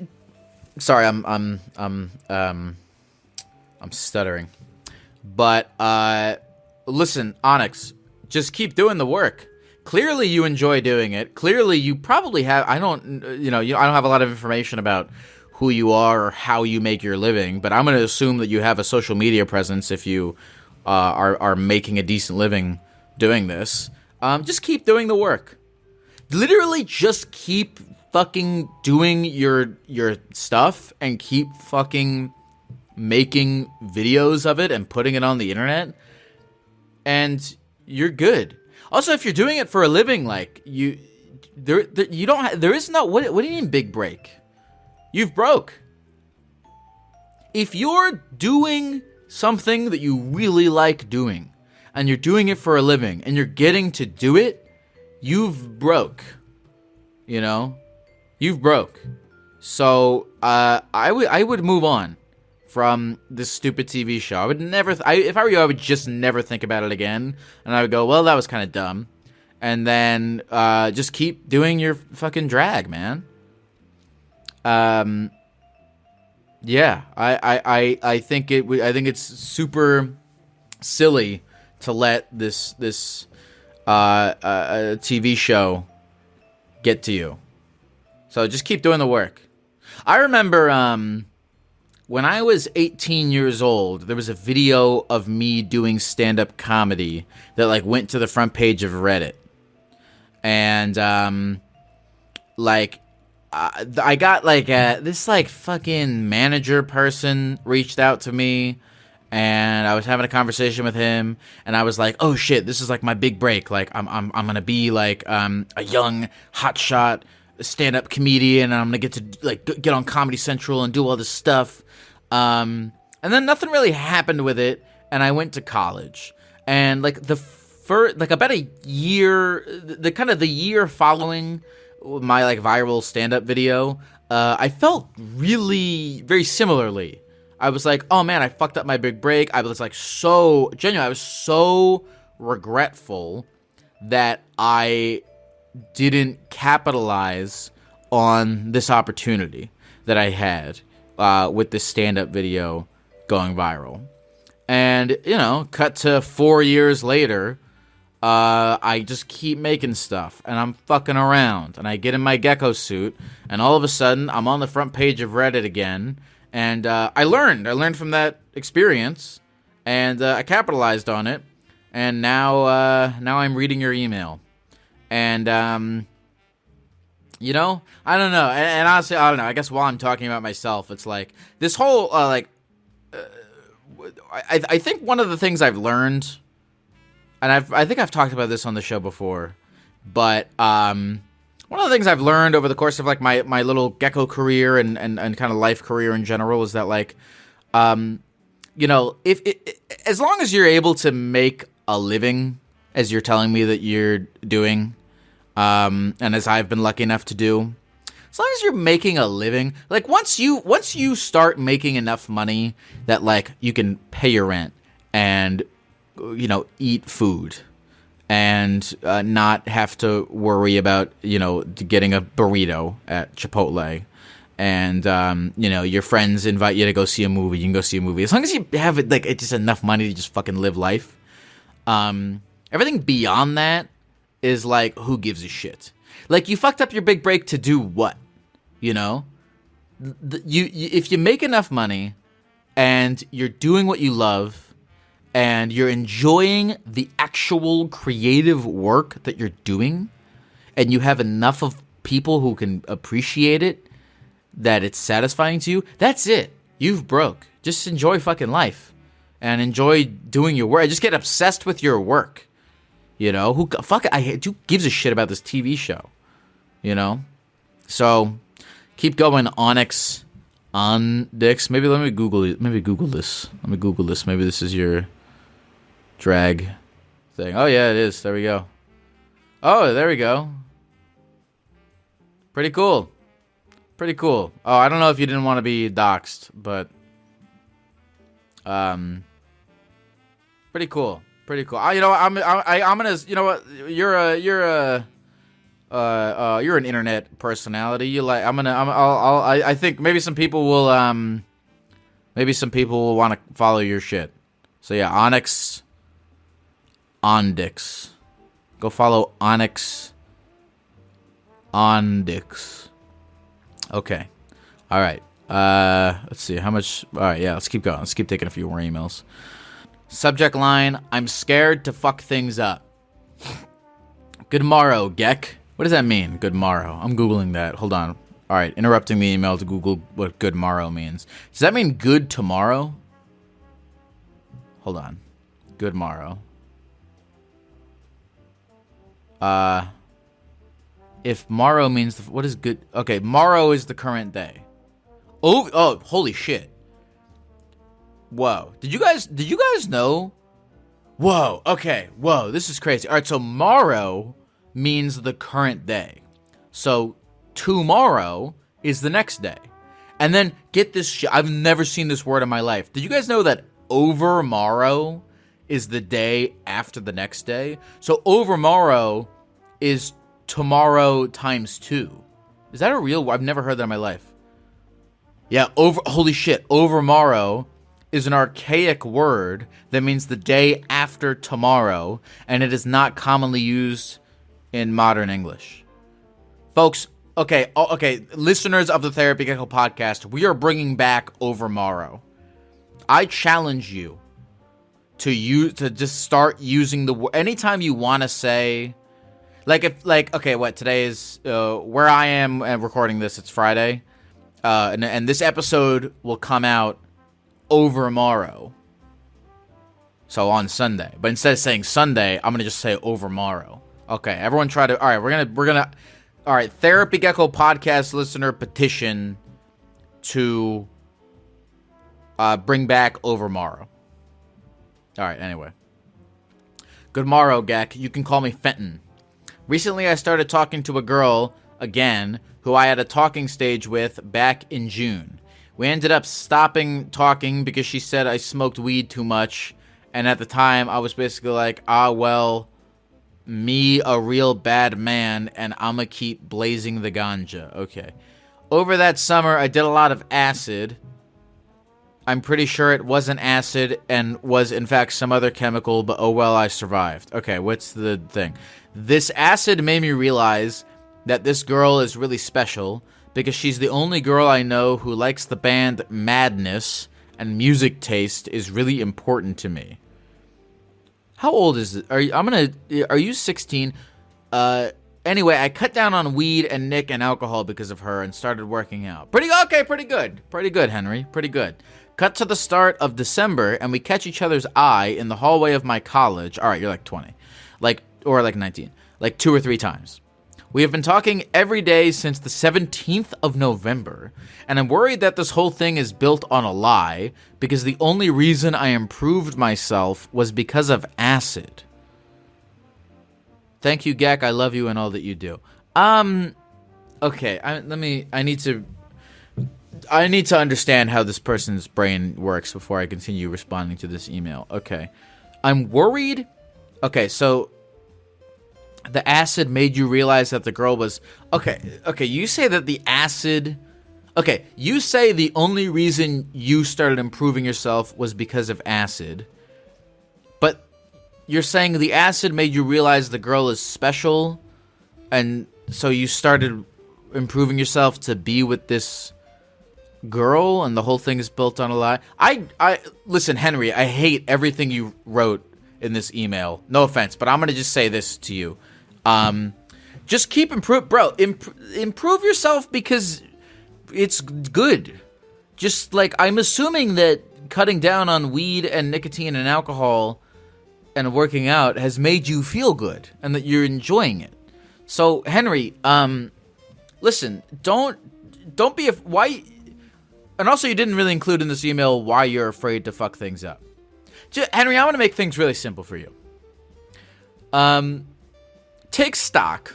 Sorry, I'm stuttering. But listen, Onyx, just keep doing the work. Clearly you enjoy doing it. Clearly you probably have, I don't have a lot of information about who you are or how you make your living, but I'm going to assume that you have a social media presence if you are making a decent living doing this. Just keep doing the work. Literally just keep fucking doing your stuff and keep fucking making videos of it and putting it on the internet, and you're good. Also, if you're doing it for a living, like there is no what do you mean big break? You've broke. If you're doing something that you really like doing, and you're doing it for a living, and you're getting to do it, you've broke. You know, you've broke. So I would move on from this stupid TV show. I would never, if I were you, I would just never think about it again. And I would go, well, that was kind of dumb. And then just keep doing your fucking drag, man. Yeah, I think it's super silly to let this TV show get to you. So just keep doing the work. I remember when I was 18 years old, there was a video of me doing stand-up comedy that like went to the front page of Reddit. And I got like this like fucking manager person reached out to me, and I was having a conversation with him, and I was like, oh shit, this is like my big break. Like I'm gonna be like a young hotshot stand-up comedian, and I'm gonna get to like get on Comedy Central and do all this stuff. And then nothing really happened with it, and I went to college. And like about a year, the year following my like viral stand-up video, I felt really very similarly. I was like, oh man, I fucked up my big break. I was like so genuine. I was so regretful that I didn't capitalize on this opportunity that I had with this stand-up video going viral. And, you know, cut to 4 years later, I just keep making stuff, and I'm fucking around, and I get in my Gecko suit, and all of a sudden, I'm on the front page of Reddit again, and I learned from that experience, and I capitalized on it, and now I'm reading your email. And, you know, I don't know, and honestly, I don't know, I guess while I'm talking about myself, it's like, this whole, I think one of the things I've learned, and I think I've talked about this on the show before, but one of the things I've learned over the course of like my little Gecko career and kind of life career in general is that like, you know, if as long as you're able to make a living, as you're telling me that you're doing, and as I've been lucky enough to do, as long as you're making a living, like once you start making enough money that like you can pay your rent and, you know, eat food and not have to worry about, you know, getting a burrito at Chipotle, and you know, your friends invite you to go see a movie, you can go see a movie. As long as you have like it's just enough money to just fucking live life. Everything beyond that is like, who gives a shit? Like, you fucked up your big break to do what? You know, if you make enough money and you're doing what you love and you're enjoying the actual creative work that you're doing, and you have enough of people who can appreciate it, that it's satisfying to you, that's it. You've broke. Just enjoy fucking life and enjoy doing your work. Just get obsessed with your work. You know, who gives a shit about this TV show? You know, so keep going, Onyx. Maybe let me Google it. Maybe Google this. Maybe this is your drag thing. Oh yeah, it is. There we go. Oh, there we go. Pretty cool. Oh, I don't know if you didn't want to be doxxed, but pretty cool. You know, I'm gonna. You know what? You're an internet personality. You like. I think maybe some people will want to follow your shit. So yeah, Onyx. Go follow Onyx. Ondix. Okay. All right. Let's see how much. All right. Yeah. Let's keep going. Let's keep taking a few more emails. Subject line: I'm scared to fuck things up. Good morrow, Geck. What does that mean? Good morrow. I'm googling that. Hold on. All right. Interrupting the email to Google what good morrow means. Does that mean good tomorrow? Hold on. Good morrow. If morrow means what is good? Okay, morrow is the current day. Oh, holy shit! Whoa, did you guys know? Whoa, okay, whoa, this is crazy. All right, so morrow means the current day. So tomorrow is the next day, and then get this shit. I've never seen this word in my life. Did you guys know that overmorrow is the day after the next day? So overmorrow is tomorrow times 2. Is that a real? I've never heard that in my life. Yeah, holy shit. Overmorrow is an archaic word that means the day after tomorrow, and it is not commonly used in modern English. Folks, okay, listeners of the Therapy Gecko podcast, we are bringing back overmorrow. I challenge you to just start using the word anytime you want to say. Today is where I am recording this. It's Friday, and this episode will come out overmorrow. So on Sunday, but instead of saying Sunday, I'm gonna just say overmorrow. Okay, everyone try to. All right, we're gonna. All right, Therapy Gecko podcast listener petition to bring back overmorrow. All right. Anyway, good morrow, Geck. You can call me Fenton. Recently, I started talking to a girl again who I had a talking stage with back in June. We ended up stopping talking because she said I smoked weed too much, and at the time, I was basically like, me a real bad man, and I'ma keep blazing the ganja. Okay. Over that summer, I did a lot of acid. I'm pretty sure it wasn't acid and was, in fact, some other chemical, but oh well, I survived. Okay, what's the thing? This acid made me realize that this girl is really special because she's the only girl I know who likes the band Madness, and music taste is really important to me. How old is it? Are you 16? Anyway, I cut down on weed and Nick and alcohol because of her and started working out. Pretty good. Pretty good, Henry. Pretty good. Cut to the start of December, and we catch each other's eye in the hallway of my college. All right, you're like 20. Or 19. Like 2 or 3 times. We have been talking every day since the 17th of November, and I'm worried that this whole thing is built on a lie because the only reason I improved myself was because of acid. Thank you, Geck. I love you and all that you do. Okay. I need to understand how this person's brain works before I continue responding to this email. Okay. I'm worried. Okay, so the acid made you realize that the girl was... Okay, you say that the acid... Okay, you say the only reason you started improving yourself was because of acid. But you're saying the acid made you realize the girl is special, and so you started improving yourself to be with this girl, and the whole thing is built on a lie. Listen, Henry, I hate everything you wrote in this email. No offense, but I'm gonna just say this to you. Just keep improve yourself because it's good. Just like, I'm assuming that cutting down on weed and nicotine and alcohol and working out has made you feel good and that you're enjoying it. So, Henry, listen, don't be why. And also, you didn't really include in this email why you're afraid to fuck things up. Henry, I want to make things really simple for you. Take stock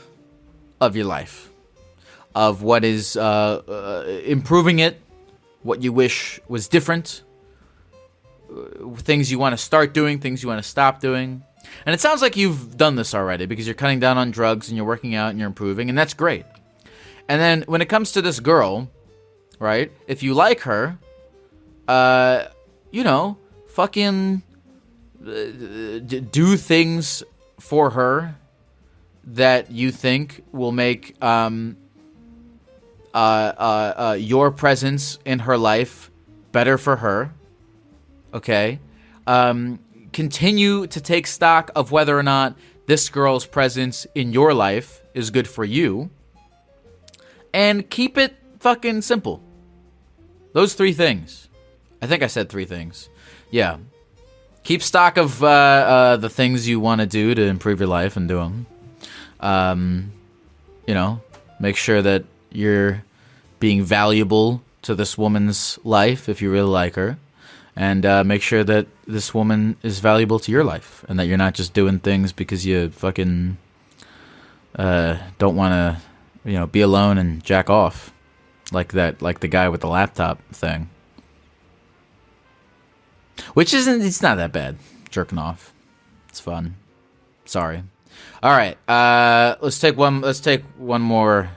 of your life, of what is improving it, what you wish was different, things you want to start doing, things you want to stop doing. And it sounds like you've done this already because you're cutting down on drugs and you're working out and you're improving, and that's great. And then when it comes to this girl, right, if you like her, fucking do things for her that you think will make your presence in her life better for her. Okay? Continue to take stock of whether or not this girl's presence in your life is good for you. And keep it fucking simple. Those 3 things. I think I said 3 things. Yeah. Keep stock of the things you want to do to improve your life and do them. Make sure that you're being valuable to this woman's life if you really like her. And make sure that this woman is valuable to your life and that you're not just doing things because you fucking don't want to, be alone and jack off like the guy with the laptop thing. Which it's not that bad. Jerking off. It's fun. Sorry. All right. Let's take one more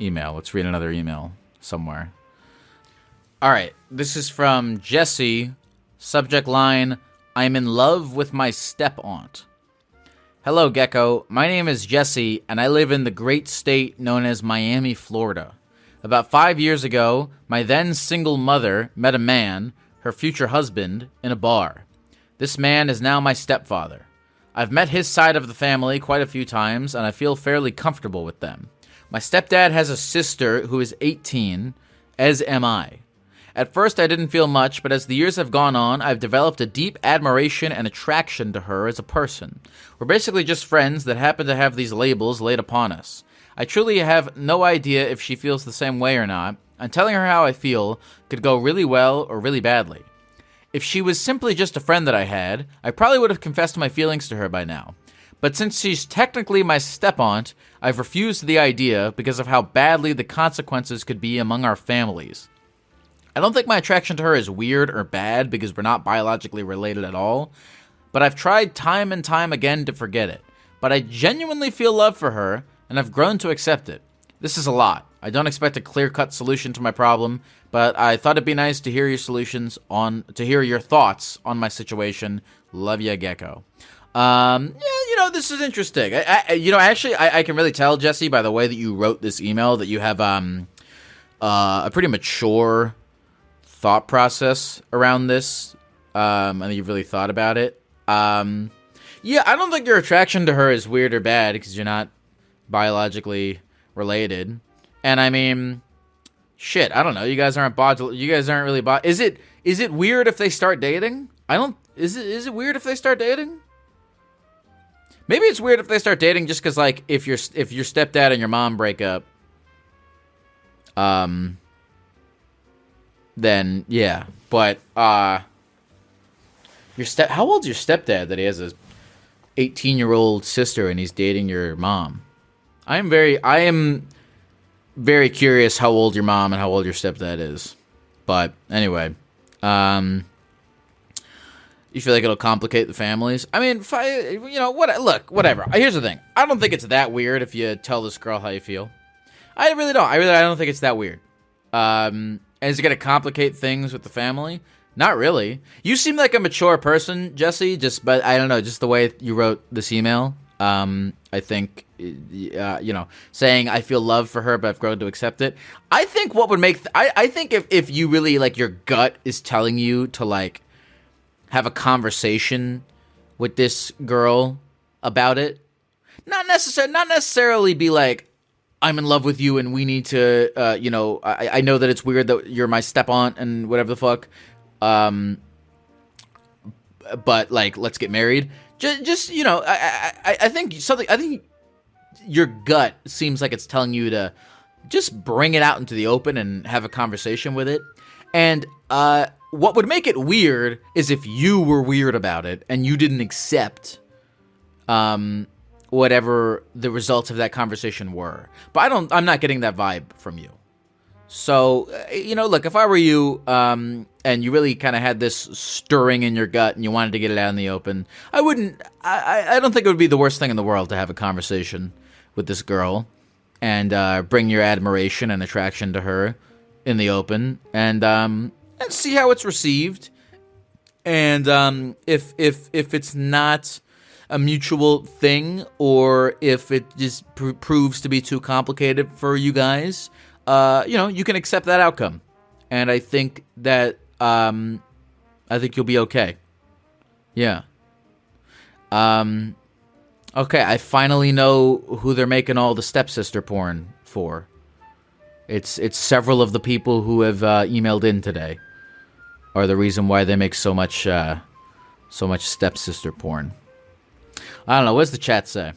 email. Let's read another email somewhere. All right. This is from Jesse. Subject line, I'm in love with my step-aunt. Hello, Gecko. My name is Jesse, and I live in the great state known as Miami, Florida. About 5 years ago, my then single mother met a man, her future husband, in a bar. This man is now my stepfather. I've met his side of the family quite a few times, and I feel fairly comfortable with them. My stepdad has a sister who is 18, as am I. At first, I didn't feel much, but as the years have gone on, I've developed a deep admiration and attraction to her as a person. We're basically just friends that happen to have these labels laid upon us. I truly have no idea if she feels the same way or not, and telling her how I feel could go really well or really badly. If she was simply just a friend that I had, I probably would have confessed my feelings to her by now. But since she's technically my step-aunt, I've refused the idea because of how badly the consequences could be among our families. I don't think my attraction to her is weird or bad because we're not biologically related at all, but I've tried time and time again to forget it. But I genuinely feel love for her, and I've grown to accept it. This is a lot. I don't expect a clear-cut solution to my problem, but I thought it'd be nice to hear your thoughts on my situation. Love ya, Gecko. This is interesting. I can really tell, Jesse, by the way that you wrote this email, that you have a pretty mature thought process around this, and you've really thought about it. I don't think your attraction to her is weird or bad because you're not biologically related. And I mean, shit, I don't know. You guys aren't really Is it weird if they start dating? Is it weird if they start dating? Maybe it's weird if they start dating just because, like, if your stepdad and your mom break up, then yeah. But how old's your stepdad that he has a 18-year-old sister and he's dating your mom? I am very curious how old your mom and how old your stepdad is. But anyway, you feel like it'll complicate the families? I mean, whatever. Here's the thing. I don't think it's that weird if you tell this girl how you feel. I really don't. I don't think it's that weird. Is it going to complicate things with the family? Not really. You seem like a mature person, Jesse, but I don't know, just the way you wrote this email. I think, saying I feel love for her, but I've grown to accept it. I think what would make, I think if you really, like, your gut is telling you to, like, have a conversation with this girl about it, not necessarily be like, I'm in love with you and we need to, I know that it's weird that you're my step-aunt and whatever the fuck, but, like, let's get married. I think your gut seems like it's telling you to just bring it out into the open and have a conversation with it. And what would make it weird is if you were weird about it and you didn't accept whatever the results of that conversation were. But I'm not getting that vibe from you. So, look, if I were you, and you really kind of had this stirring in your gut and you wanted to get it out in the open, I don't think it would be the worst thing in the world to have a conversation with this girl and bring your admiration and attraction to her in the open and see how it's received. And if it's not, a mutual thing, or if it just proves to be too complicated for you guys, you can accept that outcome. And I think that, I think you'll be okay. Yeah. Okay, I finally know who they're making all the stepsister porn for. It's several of the people who have emailed in today are the reason why they make so much stepsister porn. I don't know. What does the chat say?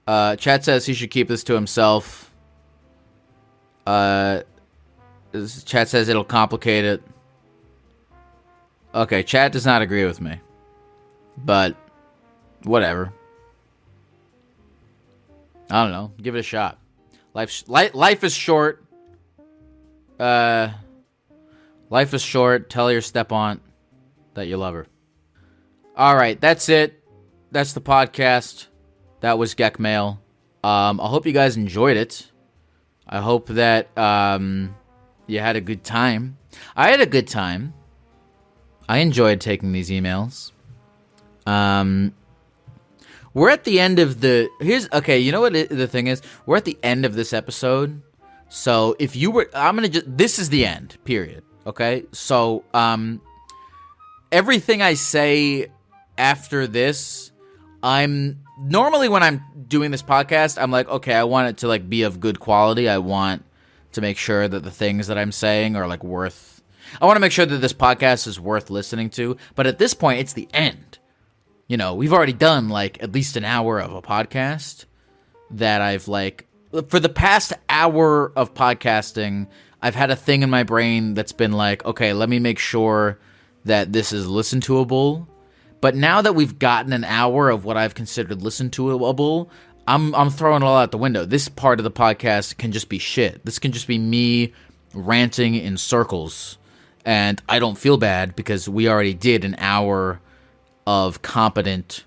Chat says he should keep this to himself. Chat says it'll complicate it. Okay, chat does not agree with me. But, whatever. I don't know. Give it a shot. Life is short. Life is short. Tell your step-aunt that you love her. Alright, that's it. That's the podcast. That was Geckmail. I hope you guys enjoyed it. I hope that you had a good time. I had a good time. I enjoyed taking these emails. We're at the end of the... Okay, you know what the thing is? We're at the end of this episode. So, if you were... This is the end, period. Okay? So, everything I say after this, normally when I'm doing this podcast, I'm like, okay, I want it to, like, be of good quality. I want to make sure that the things that I'm saying are, like, worth... I want to make sure that this podcast is worth listening to. But at this point, it's the end. You know, we've already done, like, at least an hour of a podcast that I've, like... For the past hour of podcasting, I've had a thing in my brain that's been like, okay, let me make sure that this is listen-to-able. But now that we've gotten an hour of what I've considered listen-to-able, I'm throwing it all out the window. This part of the podcast can just be shit. This can just be me ranting in circles. And I don't feel bad because we already did an hour of competent,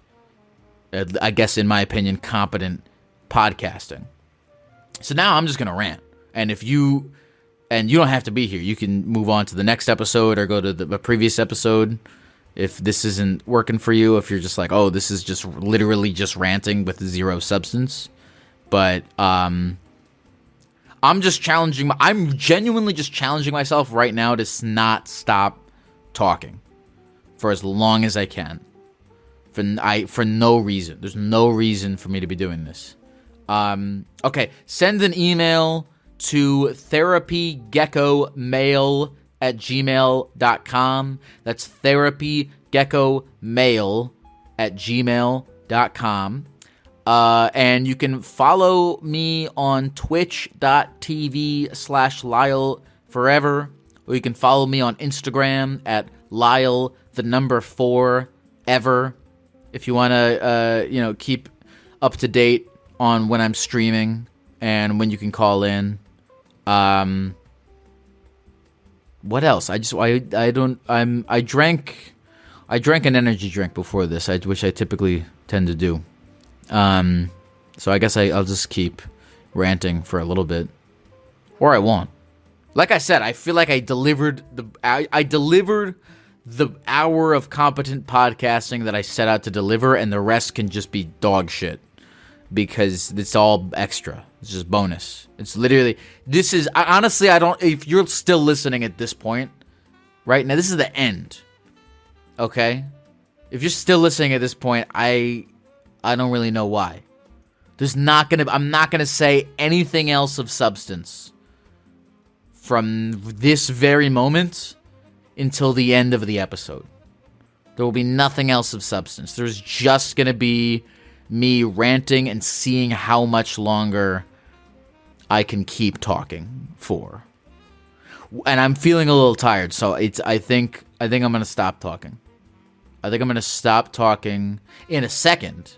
I guess in my opinion, competent podcasting. So now I'm just going to rant. And you don't have to be here. You can move on to the next episode or go to the previous episode if this isn't working for you. If you're just like, oh, this is just literally just ranting with zero substance. But I'm genuinely just challenging myself right now to not stop talking for as long as I can. For no reason. There's no reason for me to be doing this. Okay, send an email to therapygeckomail@gmail.com. That's therapygeckomail@gmail.com. And you can follow me on twitch.tv/Lyle Forever, or you can follow me on Instagram at Lyle4Ever. If you want to, keep up to date on when I'm streaming and when you can call in. What else? I drank an energy drink before this, which I typically tend to do. So I guess I'll just keep ranting for a little bit, or I won't. Like I said, I feel like I delivered the hour of competent podcasting that I set out to deliver, and the rest can just be dog shit because it's all extra. It's just bonus. It's literally, honestly, if you're still listening at this point, right now, this is the end. Okay? If you're still listening at this point, I don't really know why. I'm not gonna say anything else of substance from this very moment until the end of the episode. There will be nothing else of substance. There's just going to be me ranting and seeing how much longer I can keep talking for. And I'm feeling a little tired, so I think I'm going to stop talking. I think I'm going to stop talking in a second.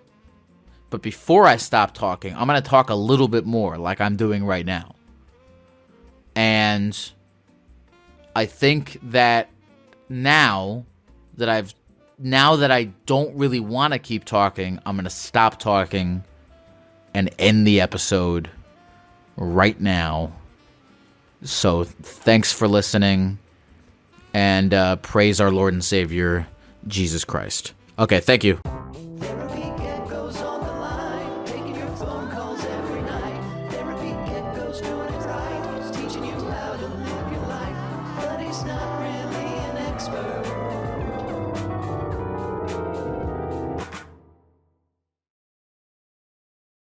But before I stop talking, I'm going to talk a little bit more like I'm doing right now. And I think that now that I don't really want to keep talking, I'm going to stop talking and end the episode right now. So thanks for listening, and praise our Lord and Savior, Jesus Christ. Okay, thank you.